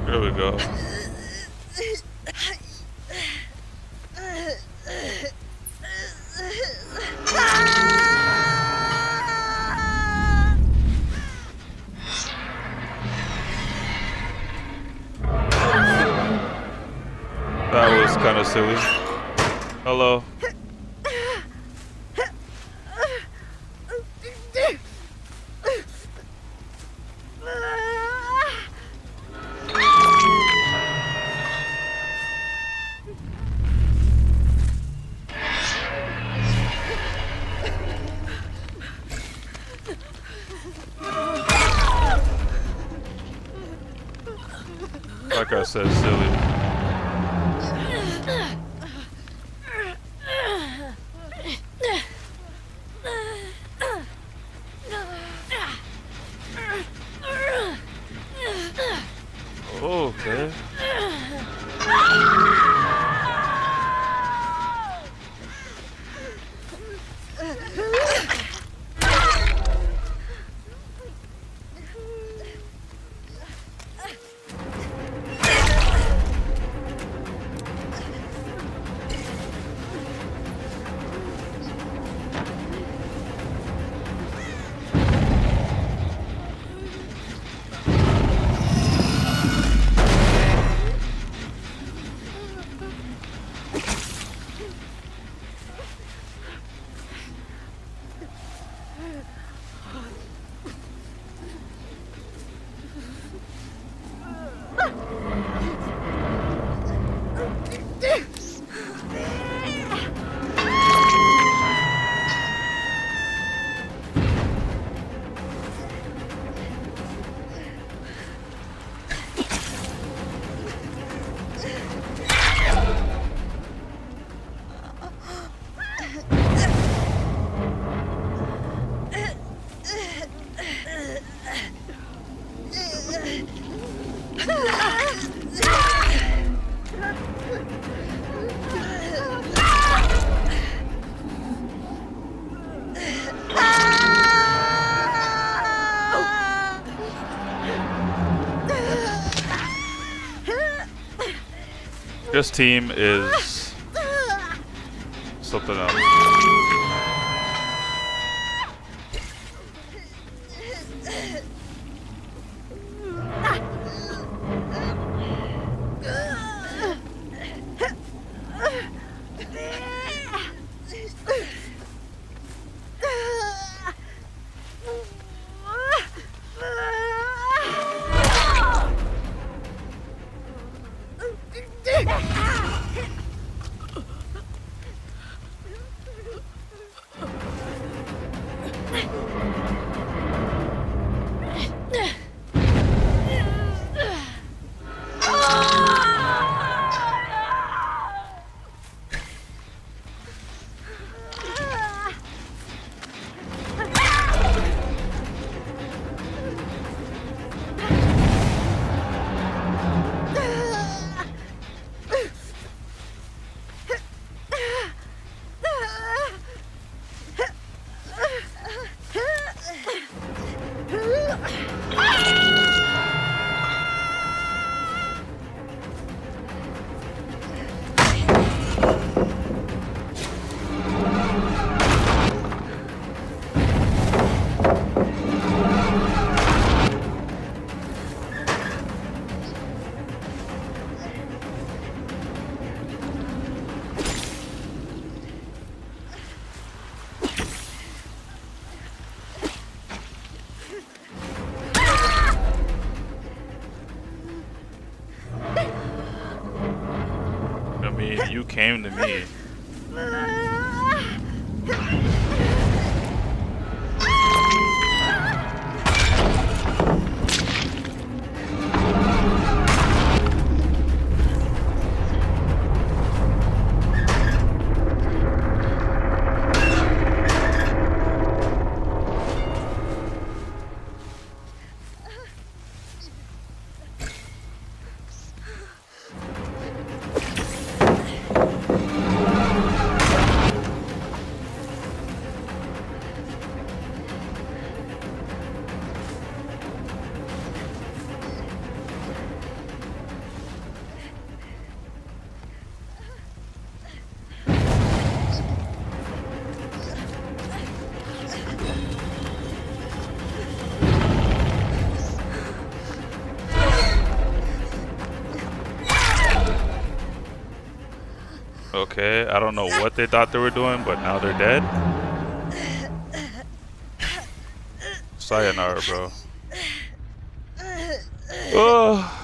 There we go. That was kind of silly. Hello. Like I said, silly. Okay. This team is something else. I mean, you came to me. Okay, I don't know what they thought they were doing, but now they're dead. Sayonara, bro. Oh.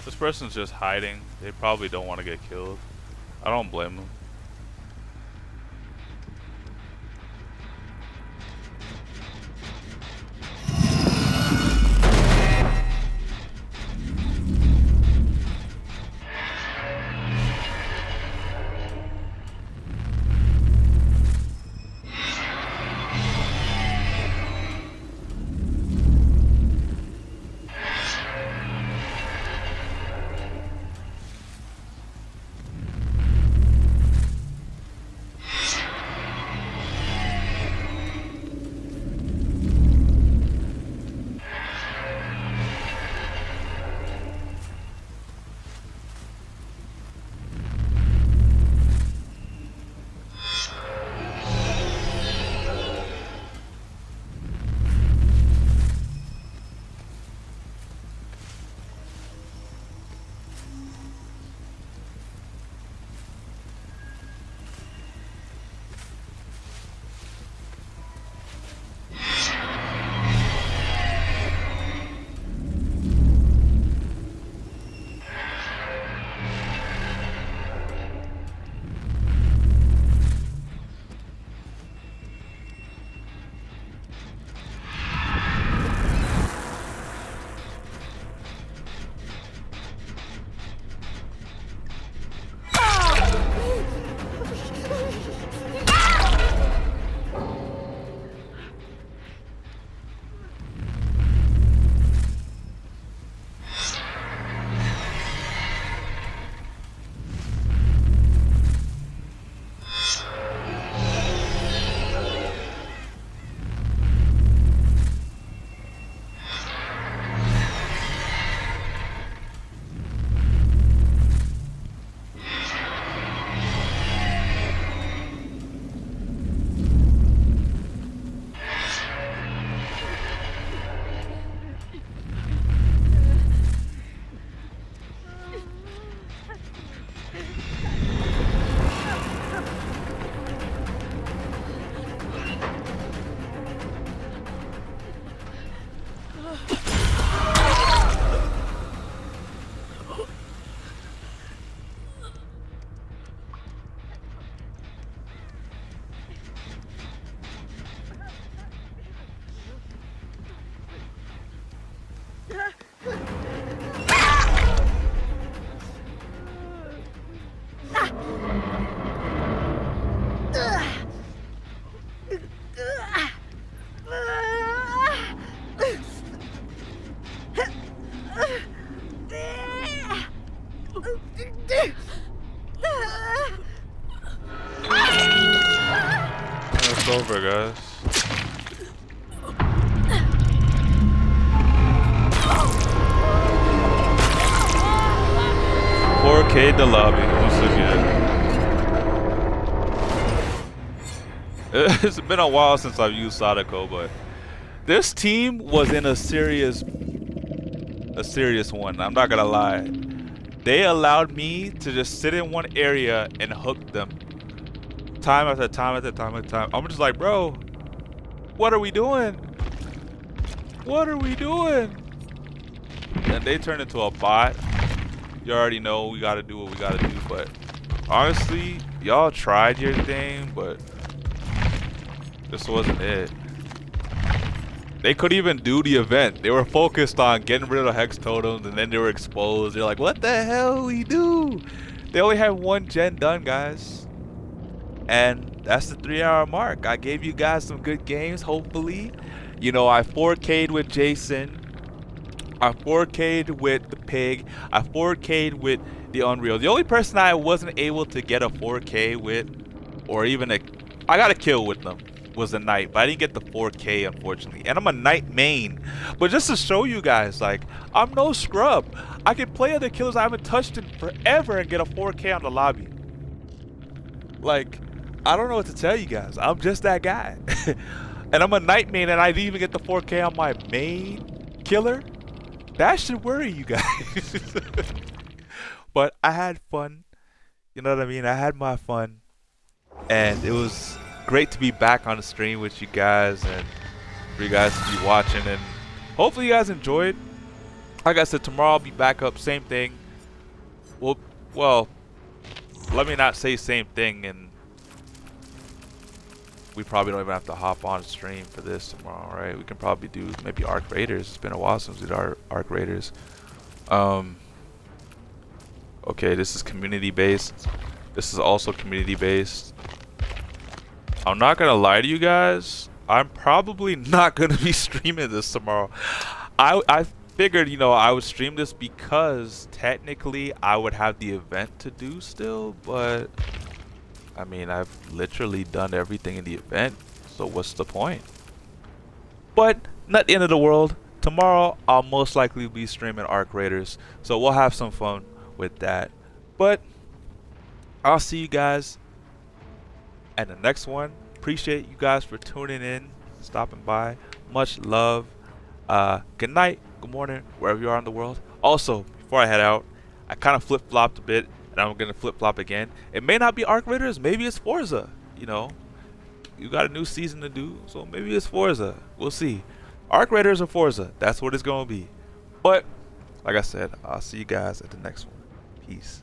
This person's just hiding. They probably don't want to get killed. I don't blame them. It's over, guys. The lobby once again. It's been a while since I've used Sadako, but this team was in a serious one. I'm not gonna lie. They allowed me to just sit in one area and hook them time after time after time after time. I'm just like, bro, what are we doing? What are we doing? And they turned into a bot. You already know we gotta do what we gotta do, but honestly, y'all tried your thing, but this wasn't it. They couldn't even do the event. They were focused on getting rid of hex totems, and then they were exposed. They're like, what the hell we do? They only had one gen done, guys. And that's the 3-hour mark. I gave you guys some good games, hopefully. You know, I 4K'd with Jason. I 4K'd with the pig. I 4K'd with the Unreal. The only person I wasn't able to get a 4K with, or even I got a kill with them, was a Knight, but I didn't get the 4K, unfortunately. And I'm a Knight main. But just to show you guys, like, I'm no scrub. I can play other killers I haven't touched in forever and get a 4K on the lobby. Like, I don't know what to tell you guys. I'm just that guy. And I'm a Knight main, and I didn't even get the 4K on my main killer. That should worry you guys. But I had fun. You know what I mean? I had my fun. And it was great to be back on the stream with you guys and for you guys to be watching. And hopefully you guys enjoyed. like I said, tomorrow I'll be back up, same thing. Well, let me not say same thing, and we probably don't even have to hop on stream for this tomorrow, right? We can probably do maybe Arc Raiders. It's been a while since we did our Arc Raiders. Okay, this is community based. This is also community based. I'm not gonna lie to you guys. I'm probably not gonna be streaming this tomorrow. I figured, you know, I would stream this because technically I would have the event to do still, but I mean, I've literally done everything in the event, so what's the point? But not the end of the world. Tomorrow I'll most likely be streaming Arc Raiders, so we'll have some fun with that. But I'll see you guys at the next one. Appreciate you guys for tuning in, stopping by. Much love. Good night, good morning, wherever you are in the world. Also, before I head out, I kind of flip-flopped a bit, and I'm gonna flip-flop again. It may not be Arc Raiders, maybe it's Forza. You know, you got a new season to do, so maybe it's Forza. We'll see. Arc Raiders or Forza, that's what it's gonna be. But like I said, I'll see you guys at the next one. Peace.